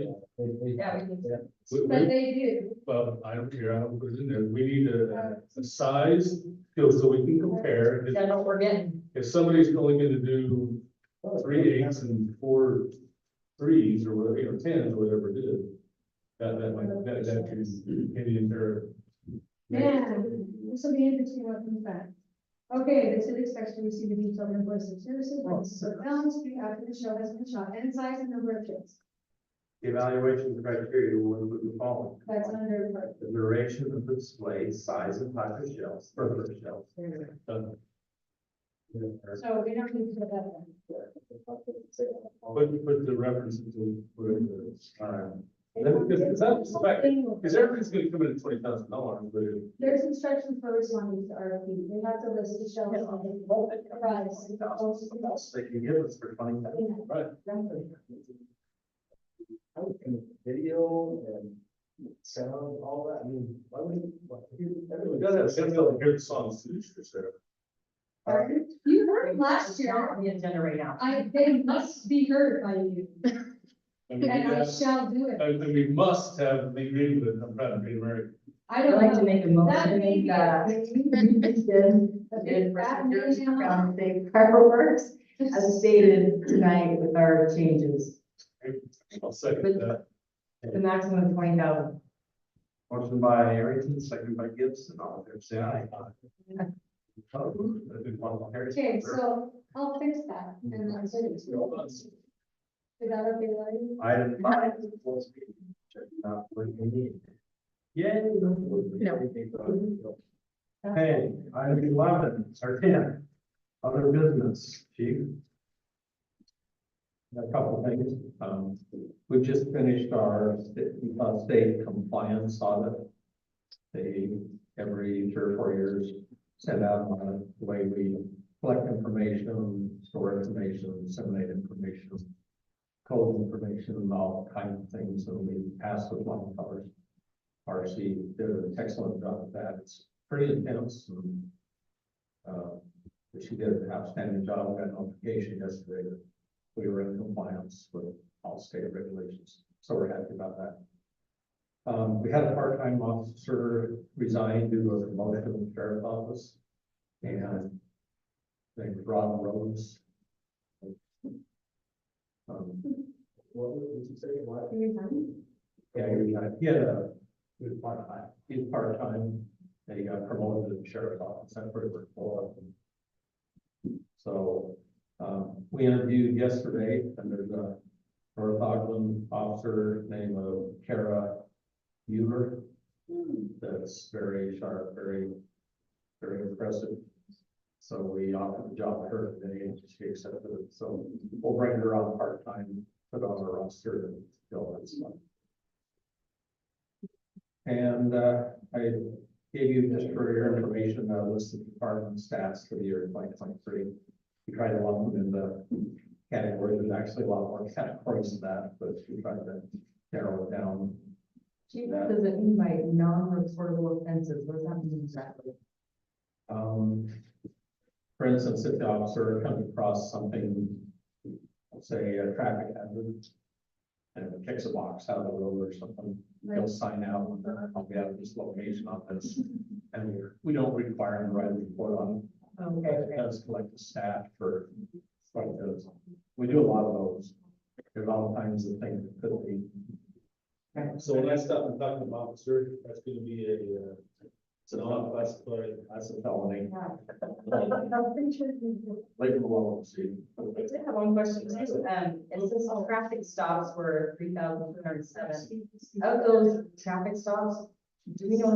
Yeah, we can. but they do. Well, I don't care, I don't put it in there, we need a size, so we can compare. Yeah, no, we're getting. If somebody's only gonna do 3 8s and 4 3s or whatever, 8 or 10s or whatever it is. That could be in there. Yeah, this will be interesting what comes back. Okay, the city expects to receive a detailed invoice of services, so the balance due after the show has been shot, and size and number of kids. Evaluation criteria will include the following. That's under. The duration of the display, size and type of shells, further shells. So we don't need to put that in. Put the reference into whatever it is. All right. Because that's the fact, because everybody's gonna come in at $20,000, but There's instructions for responding to RFP. They have to list the shells on the price. They can give us for 20,000. right. I would think video and sound, all that, I mean, why would you? We gotta be able to hear the songs too, Sarah. You heard last year. On the agenda right now. They must be heard by you, I mean, and I yes, shall do it. and we must have the agreement, I'm proud to be American. I I'd don't like to know. make a motion that procedures around safe harbor works as stated tonight with our changes. I'll second that. The maximum of 20,000. Motion by Harrington, second by Gibson, all in favor, say aye. Okay, so I'll fix that and I'll send it to you. Is that okay, Larry? Item 5. Check out what we need. Yay. Okay, item 11, or 10, other business, chief. A couple of things, we've just finished our state compliance audit. They, every 3 or 4 years, send out the way we collect information, store information, disseminate information, code information, and all kinds of things, and we pass with flying colors. RC did an excellent job of that. It's pretty intense, and but she did an outstanding job. We got notification yesterday that we were in compliance with all state regulations, so we're happy about that. We had a part-time officer resign due to a promotion in the sheriff's office, and they Rob Rhodes. What did you say? What? Yeah, he was part-time. He was part-time, and he got promoted to the sheriff's office. That's where we're for. So, we interviewed yesterday, and there's a North Ogden officer named Kara Mueller. That's very sharp, very impressive. So we offered the job to her today, and she accepted it. So we'll bring her on part-time, put on her roster and fill that stuff. And I gave you, just for your information, a list of department stats for the year 2023. We tried to lump them into categories. There's actually a lot more categories than that, but we tried to narrow it down. Chief, what does it mean by non-reportable offenses? What does that mean exactly? For instance, if the officer comes across something, let's say a traffic hazard, and it kicks a box out of the road or something, they'll sign out, we have this location on this, and we don't require them to write a report on it. Okay. It does collect the stat for what those. We do a lot of those. There's all kinds of things that could be. So when I stop and talk to an officer, that's gonna be it's an unclassified. That's a felony. Labor law, see. I did have one question too. It says traffic stops were 3,207. Of those traffic stops, do we know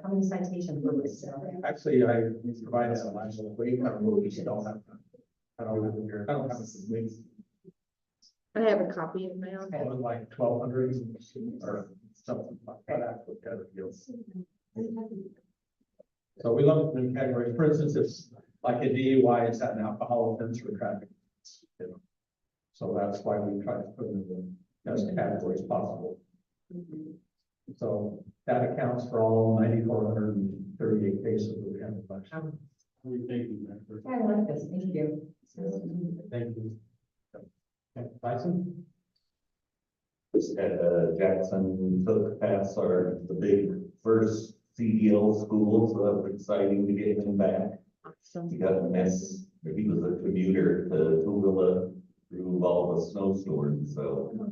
how many citations were listed? Actually, I provided some last week. I don't know, we still have. I don't have it here. I don't have it this week. I have a copy in my office. It was like 1,200 or something like that. With the other deals. So we look at new categories. For instance, it's like a DUI, it's an alcohol offense or traffic. You know. So that's why we try to put them in the best categories possible. So that accounts for all 9,438 cases that we have in the budget. Thank you, man. I like this. Thank you. Thank you. Okay, Tyson? Just at Jackson took past the big first CDL school, so that was exciting to get him back. He got a mess, he was a commuter to Tooele through all the snowstorms, so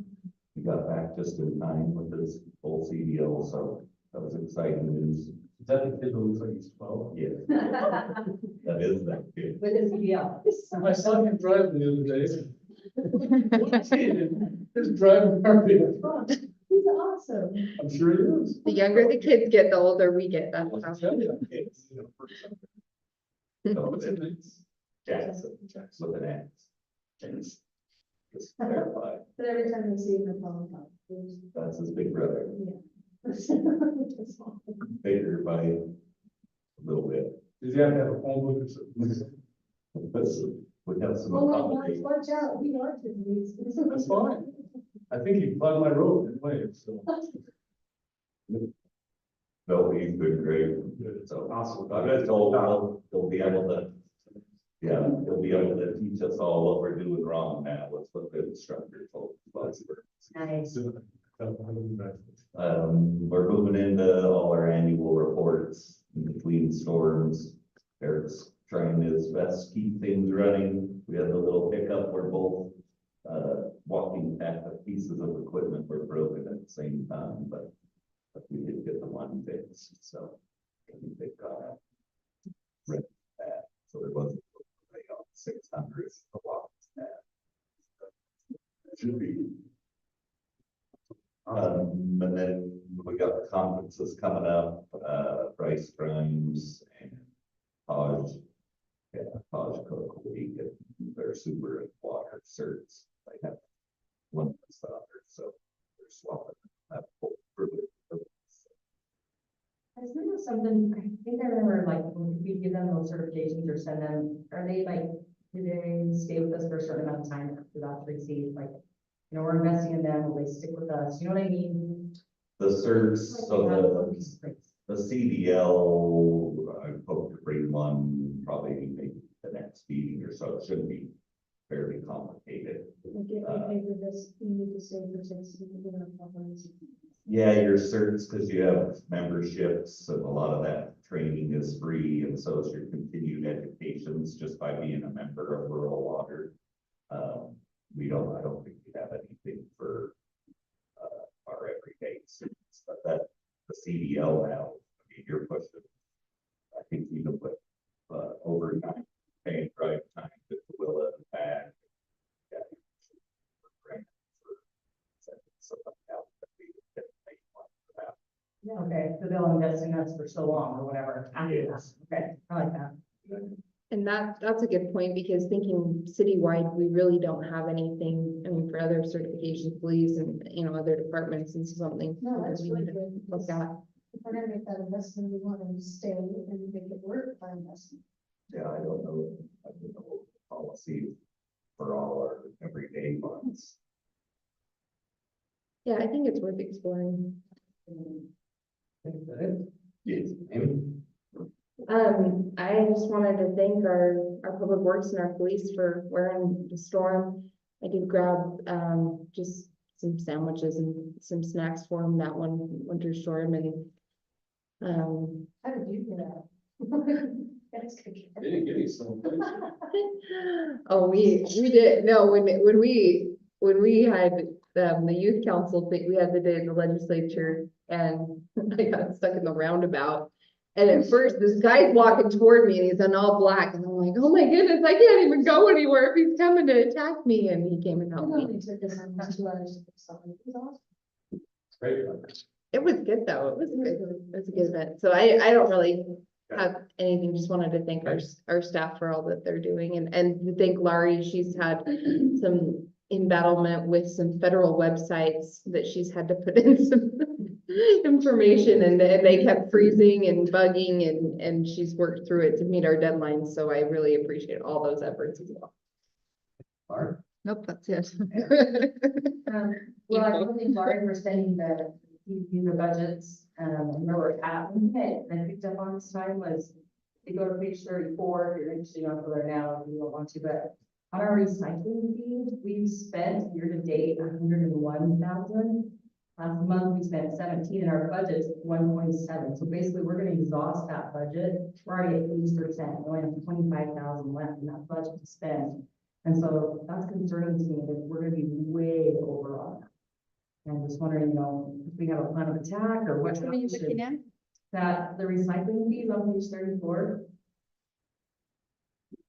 he got back just in time with his full CDL, so that was exciting news. Is that the kid that looks like he's 12? Yeah. That is that kid. With his CDL. My son can drive the other day. Just driving car. He's awesome. I'm sure he is. The younger the kids get, the older we get. That's I'll how. tell you. So it's Jackson with an X. Just clarify, But every time we see him, I call him up. that's his big brother, Yeah. bigger by a little bit. Does he have to have a phone book or something? That's, we have some Oh, accommodation. watch out, we like him. That's fine. I think he plowed my road anyway, so. No, he's been great. So awesome. I was told he'll be able to, yeah, he'll be able to teach us all what we're doing wrong now. What's what the instructor told us. Nice. We're moving into all our annual reports in between storms. Eric's trying his best to keep things running. We had a little hiccup where both walking pieces of equipment were broken at the same time, but we did get the one fixed, so I think they got rid of that. So there wasn't 600 for walking that. Should be. And then we got the conferences coming up, Bryce Grimes and Taj. Yeah, Taj Cook Week, and they're super in water certs. They have one other, so they're swapping that whole group. Isn't there something, I think I remember like, when we give them those certifications or send them, are they like, do they stay with us for a certain amount of time after that's received? Like, you know, we're investing in them, will they stick with us? You know what I mean? The certs, so the CDL, I hope to bring one probably maybe the next meeting or so. It shouldn't be fairly complicated. Yeah, your certs, because you have memberships and a lot of that training is free, and so is your continued educations just by being a member of Rural Water. I don't think we have anything for our everyday certs, but that the CDL now, I mean, you're pushing, I think even with overtime, paying drive time to Willa and back. Yeah. Okay, so they'll invest in us for so long or whatever. After that. Yes. Okay, I like that. And that's a good point, because thinking citywide, we really don't have anything, I mean, for other certifications, police and, you know, other departments and something. No, that that's we really need to good. Look at. If we're gonna make that investment, we want to stay and make it work by investment. Yeah, I don't know the policy for all our everyday ones. Yeah, I think it's worth exploring. Yes. I just wanted to thank our public works and our police for wearing the storm. I did grab, just some sandwiches and some snacks for them that one winter storm, and, How did you do that? That's good. Getting some. oh, we did, no, when we had, the youth council thing, we had the day in the legislature, and I got stuck in the roundabout. And at first, this guy's walking toward me and he's in all black, and I'm like, oh my goodness, I can't even go anywhere if he's coming to attack me, and he came and It helped me. only took us almost 2 hours to fix something. It was awesome. Great. It was good though, it was good, it was a good event, so I don't really have anything, just wanted to thank our staff for all that they're doing, and to thank Laurie, she's had some embattlement with some federal websites that she's had to put in some information, and they kept freezing and bugging, and she's worked through it to meet our deadlines, so I really appreciate all those efforts as well. Art? Nope, that's it. Well, I don't think Laurie, we're spending the budgets, and where we're at. Okay, and I picked up on this time was, you go to page 34, if you're interested, you don't have to go there now if you don't want to, but on our recycling fee, we've spent year to date 101,000. Last month, we spent 17, and our budget's 127. So basically, we're gonna exhaust that budget. We're already at 80%, we only have 25,000 left in that budget to spend. And so that's concerning to me that we're gonna be way over on that. And I'm just wondering, you know, if we have a plan of attack or what. What are you looking at? That the recycling fees on page 34.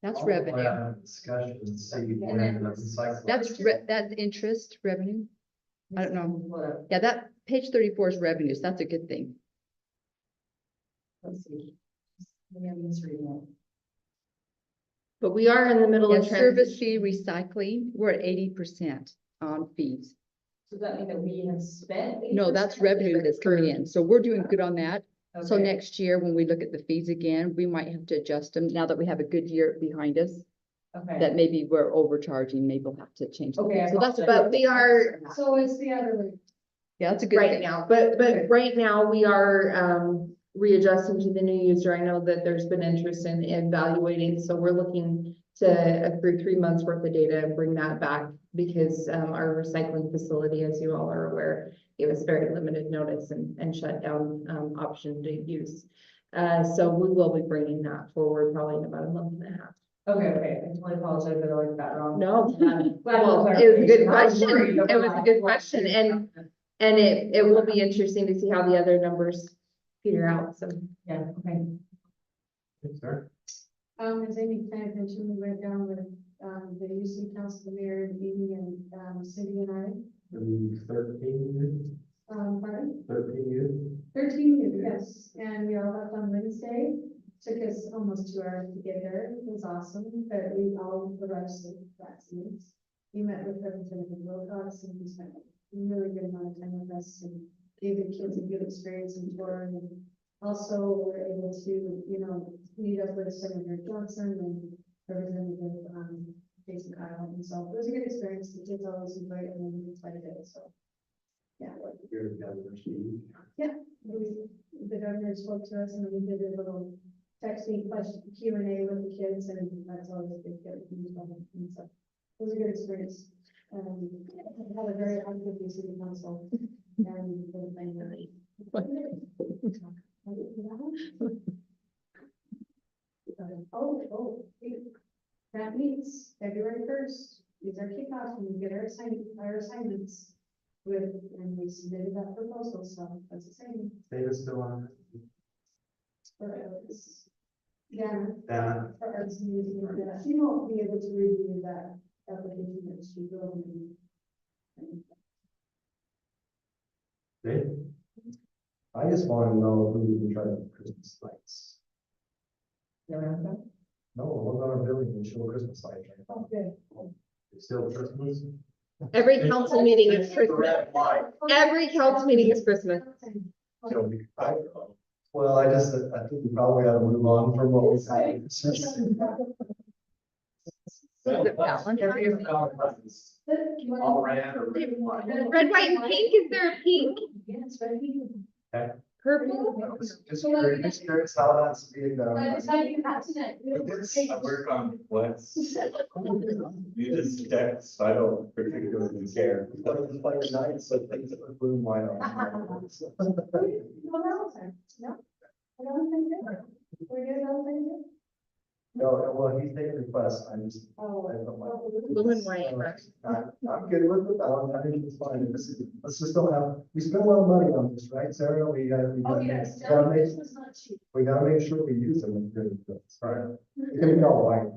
That's Oh, revenue. yeah, discussion, and see And where then the recycling. That's interest revenue. I don't know. What, Yeah, that page 34 is revenues. That's a good thing. let's see. Maybe I'm misreading it. But we are in the middle Yeah, of service transition. fee recycling, we're at 80% on fees. Does that mean that we have spent? No, that's 80%? revenue that's coming in. So we're doing good on that. So Okay. next year, when we look at the fees again, we might have to adjust them now that we have a good year behind us. Okay. That maybe we're overcharging, maybe we'll have to change. Okay, I So that's, But we are So it's the other way. yeah, that's a good right thing. now, but right now we are readjusting to the new user. I know that there's been interest in evaluating, so we're looking to accrue 3 months worth of data and bring that back because our recycling facility, as you all are aware, gave us very limited notice and shut down option to use. So we will be bringing that forward probably in about a month and a half. Okay, I totally apologize that I like that wrong. No, Well, well, it was a good question. It was a good question, and it will be interesting to see how the other numbers figure out, so. Yeah, okay. Sir? As Amy kind of mentioned, we went down with, the UC Council, the mayor, Amy and Cindy and I. 13 Pardon? 13 youth. 13 years, yes, and we all left on Wednesday. Took us almost 2 hours to get there. It was awesome, but we all registered vaccines. We met with Representative Wilcox and we spent a really good amount of time with us and gave the kids a good experience and tour. And also were able to, you know, meet up with Senator Johnson and Representative Jason Kyle. And so it was a good experience. The kids always enjoyed it and we played it, so. Yeah. Here at the university. The governor spoke to us and we did a little texting question Q&A with the kids and that's always a big get. And so it was a good experience. I had a very active city council and the thing really. That means February 1st. These are kickoffs when we get our assignments with, and we submitted that proposal, so that's the same. David's still on. Yeah. Dana. For arts and museum, yeah, she won't be able to review that application that she will. Dave? I just want to know who's in charge of Christmas lights. No, what about our building and show Christmas lights? Okay. It's still Christmas? Every council meeting is Christmas. Every council meeting is Christmas. Well, I think we probably ought to move on from what we said. All red or red and white. Red, white, and pink, is there a pink? Yes, right here. Okay. Purple? Just curious how that's being done. That's how you have tonight. I work on flex. You just text, I don't particularly care. But it's like night, so things that are blue and white on. No, well, he's taking requests, I'm just. I don't like- Blue and white. I'm good with it, I think it's fine, let's just don't have, we spend a lot of money on this, right, Sarah, we gotta make sure we use them in good, right? It's gonna be all white,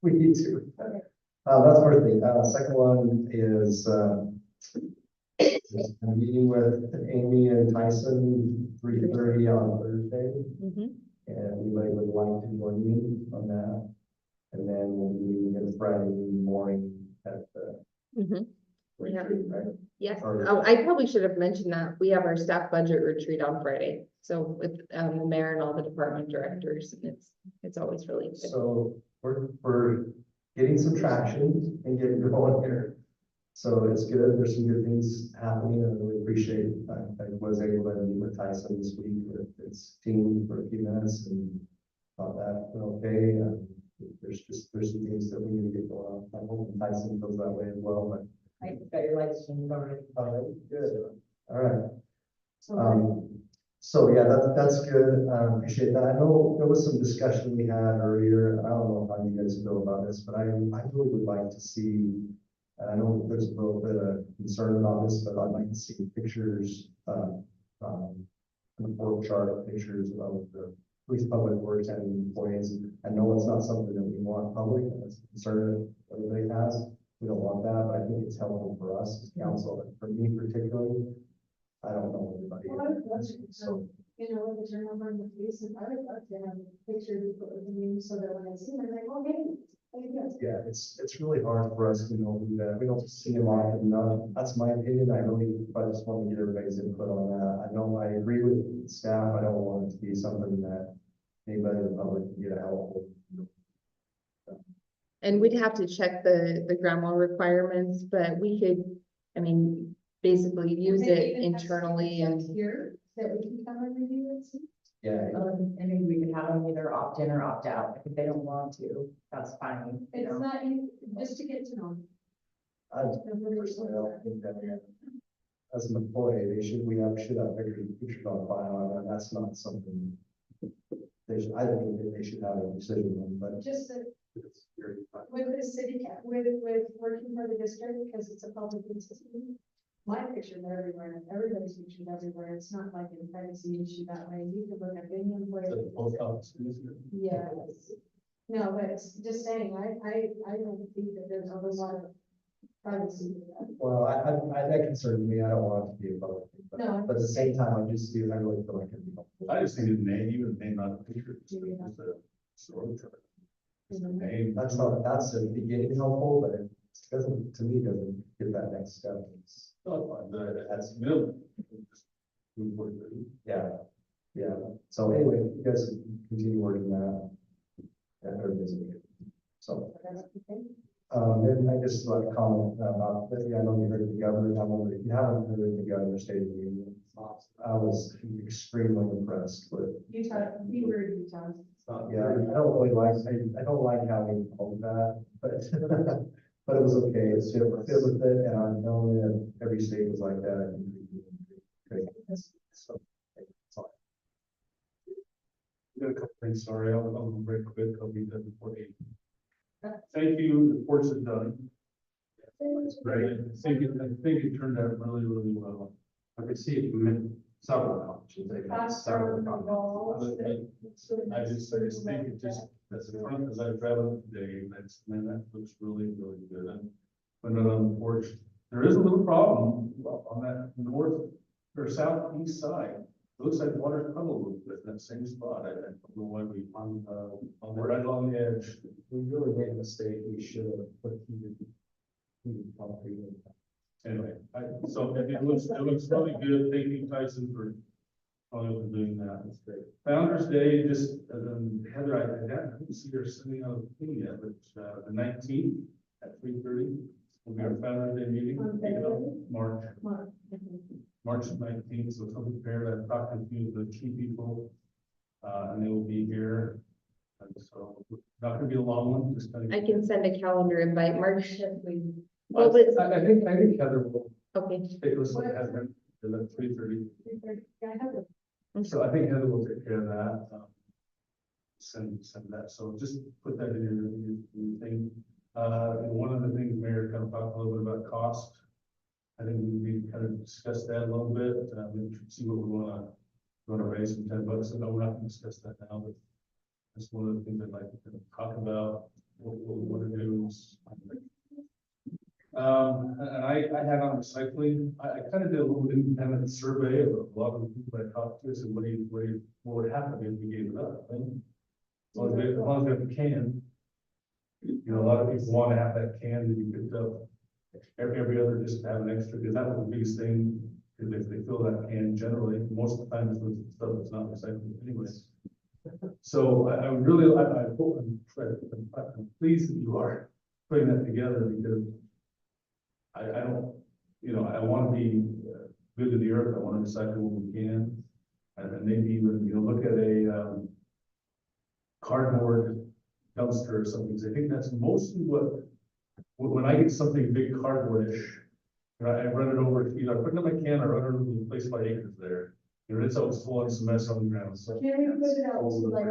we need to. That's first thing, second one is, I'm meeting with Amy and Tyson, 3:30 on Thursday. And anybody would like to join me on that. And then we'll be meeting again Friday morning at the. retreat, right? Yes, Or- oh, I probably should have mentioned that. We have our staff budget retreat on Friday. So with the mayor and all the department directors, and it's always really good. So we're getting some traction and getting going here. So it's good. There's some good things happening. I really appreciate it. I was able to meet with Tyson this week with his team for a few minutes and thought that went okay. There's some things that we need to get going on. I hope Tyson feels that way as well, but. I got your lights turned on. All right, good. All right. So yeah, that's good. Appreciate that. I know there was some discussion we had earlier. I don't know how you guys feel about this, but I really would like to see, and I know there's a little bit of concern about this, but I'd like to see pictures, an org chart of pictures of the police public works and employees. I know it's not something that we want public, and it's a concern that everybody has. We don't want that, but I think it's helpful for us as council, and for me particularly. I don't know everybody. Well, I would love to, So, you know, with the turnover in the police, and I would love to have a picture to put with me so that when I see them, I'm like, oh, hey. how you doing?" yeah, it's really hard for us to know who that, we don't see them often enough. That's my opinion. I just want to get everybody's input on that. I know I agree with staff. I don't want it to be something that anybody in the public can get a help with. And we'd have to check the grandma requirements, but we could, I mean, basically use Maybe it even have internally something and. here that we can come and review and see. Yeah, And maybe we could have them either opt in or opt out, if they don't want to, that's fine, you It's know. not, just to get to know. I personally don't think that as an employee, should have pictures on file, and that's not something I don't think that they should have a decision on, but Just that it's very. with the city, with working for the district, because it's a public entity. My picture's everywhere, everybody's picture's everywhere, it's not like a privacy issue that way, you can look at any employee. The post office is here. Yes. No, but it's just saying, I don't think that there's a whole lot of privacy with that. Well, that concerns me. I don't want it to be a public thing, No. but at the same time, I really feel like it'd be helpful. I just think it may, even may not a picture, just a story. Just a name. That's the beginning helpful, but it doesn't, to me, doesn't get that next step. It's- That's minimal. Just move forward. Yeah, yeah. So anyway, you guys continue working that. And her visit. So, then I just like to comment about, I know you heard the governor, if you haven't heard the governor state of the union, I was extremely impressed with. Utah, we were in Utah. Yeah, I don't really like, I don't like how he called that, but, but it was okay, it's fit with it, and I'm telling you, every state was like that. I think we can- great. So, that's all. Got a couple things, sorry, I'll break quick, I'll be done before 8. Thank you, the reports are done. It's great, I think it turned out really, really well. I could see it from several options. They've had several options. I just think it just, that's the front, as I traveled today, man, that looks really, really good. And went out on the porch, there is a little problem on that north or southeast side. It looks like water's puddled a little bit in that same spot. I don't know why we, on the right along the edge. We really made a mistake, we should have put heated concrete in. Anyway, so it looks really good. Thank you, Tyson, for doing that. That's great. Founder's Day, just, Heather, I didn't see her sending out a thing yet, but, the 19th at 3:30 will be our Founder's Day meeting. On February? March 19th, so come prepared. I've talked to a few of the key people, and they will be here. And so, not gonna be a long one, just kind of. I can send a calendar invite, March. I What was, I think Heather will okay, take us at Heather at 3:30. Yeah, I have it. So I think Heather will take care of that. Send that. So just put that in your thing. And one of the things, Mayor, kind of talked a little bit about cost. I think we kind of discussed that a little bit. We should see what we wanna raise from $10. I know we're not gonna discuss that now, but that's one of the things I'd like to kind of talk about. What we wanna do is. And I had on recycling, I kind of did a little independent survey of a lot of the people I talked to, so what would happen if we gave it up? And as long as we have a can, you know, a lot of people want to have that can that you picked up every other, just to have an extra, because that was the biggest thing. Because if they fill that can generally, most of the time it's with stuff that's not recyclable anyways. So I really, I hope, I'm pleased that you are putting that together, because I don't, you know, I want to be good to the earth. I want to recycle what we can. And maybe even, you know, look at a cardboard dumpster or something. 'Cause I think that's mostly when I get something big cardboardish, you know, I run it over, either I put it in my can or run it over to the place by acres there. You know, it's always full of some mess on the ground. So. Can we put it out to like?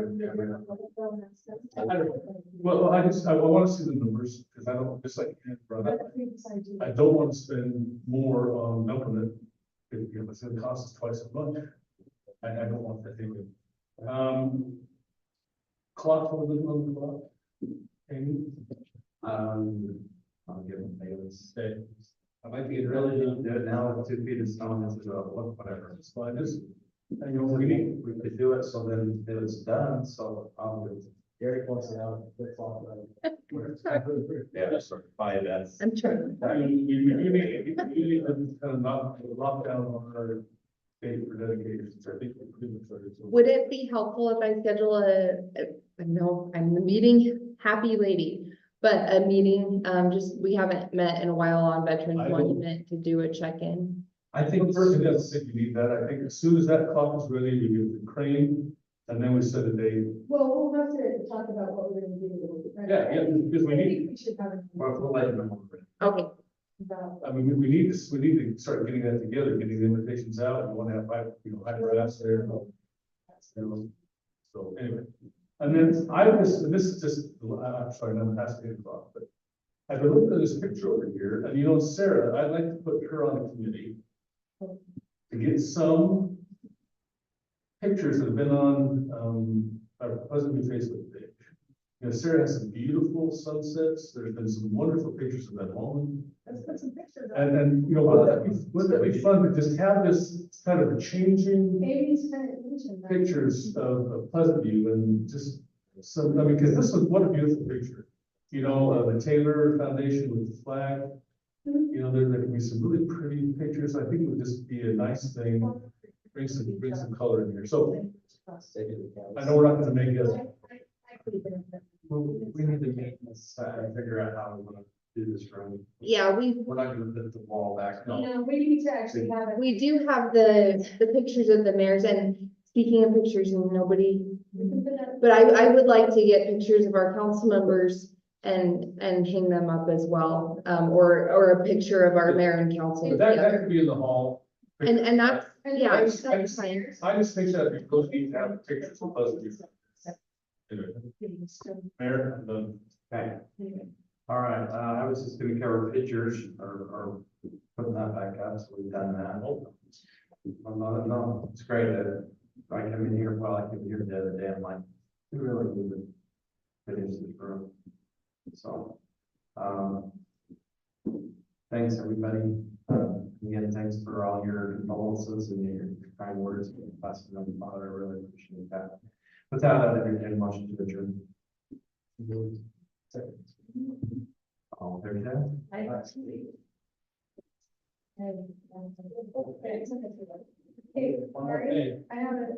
Well, I want to see the numbers, because I don't, just like you brought up, I don't want to spend more on dumping it. If it's gonna cost us twice as much, I don't want that anyway. Clock, what was it on the clock? Amy? I'll give them Bailey's. Okay. I might be really do it now with 2 feet of stone, it's whatever. So I just, I know we could do it, so then it's done, so I'll do it. Gary points it out, the clock, Yeah, sort of by that. I'm trying. I mean, we need to kind of lock down on our date for dedications. I think we're pretty much ready. So- Would it be helpful if I schedule I know I'm the meeting happy lady, but a meeting, just, we haven't met in a while on Veterans I don't- Monument to do a check-in. I I think think personally, doesn't think you need that. I think as soon as that clock is ready, we give the crane, and then we set a date. Well, we'll have to talk about what we're gonna do. Yeah, because we I need, think we should have a. we'll let you know. Okay, About, I mean, we need to start getting that together, getting the invitations out. We want to have high brass there. So anyway, and then and this is just, I'm sorry, I'm past 8 o'clock, but I've been looking at this picture over here, and Sarah, I'd like to put her on the committee to get some pictures that have been on, our Pleasant View Facebook page. Sarah has some beautiful sunsets. There's been some wonderful pictures of that moment. let's put some pictures up. And wouldn't that be fun to just have this kind of a changing Amy's kind of mentioned that. pictures of Pleasant View and just some, I mean, because this was, what a beautiful picture. The Taylor Foundation with the flag, there can be some really pretty pictures. I think it would just be a nice thing, bring some color in here. So I know we're not gonna make it, We need to make this, figure out how we want to do this right. yeah, We're not gonna put the wall back. No, we need to actually have it. we do have the pictures of the mayors, and speaking of pictures, and nobody, We can put that. but I would like to get pictures of our council members and hang them up as well, or a picture of our mayor and council but that together. could be in the hall. And that's, yeah, I that's just fine. think that'd be cool to have pictures of Pleasant View. Anyway, Mayor, I'm done. Okay. All right, I was just gonna cover pictures or putting that back up, so we've done that. No, it's great that I come in here, well, I came here the other day, I'm like, we really need to finish this room. So, thanks, everybody. Again, thanks for all your condolences and your kind words, passing on the Father, I really appreciate that. With that, I entertain a motion to adjourn. All there, Ted? Hey, Mary, I have a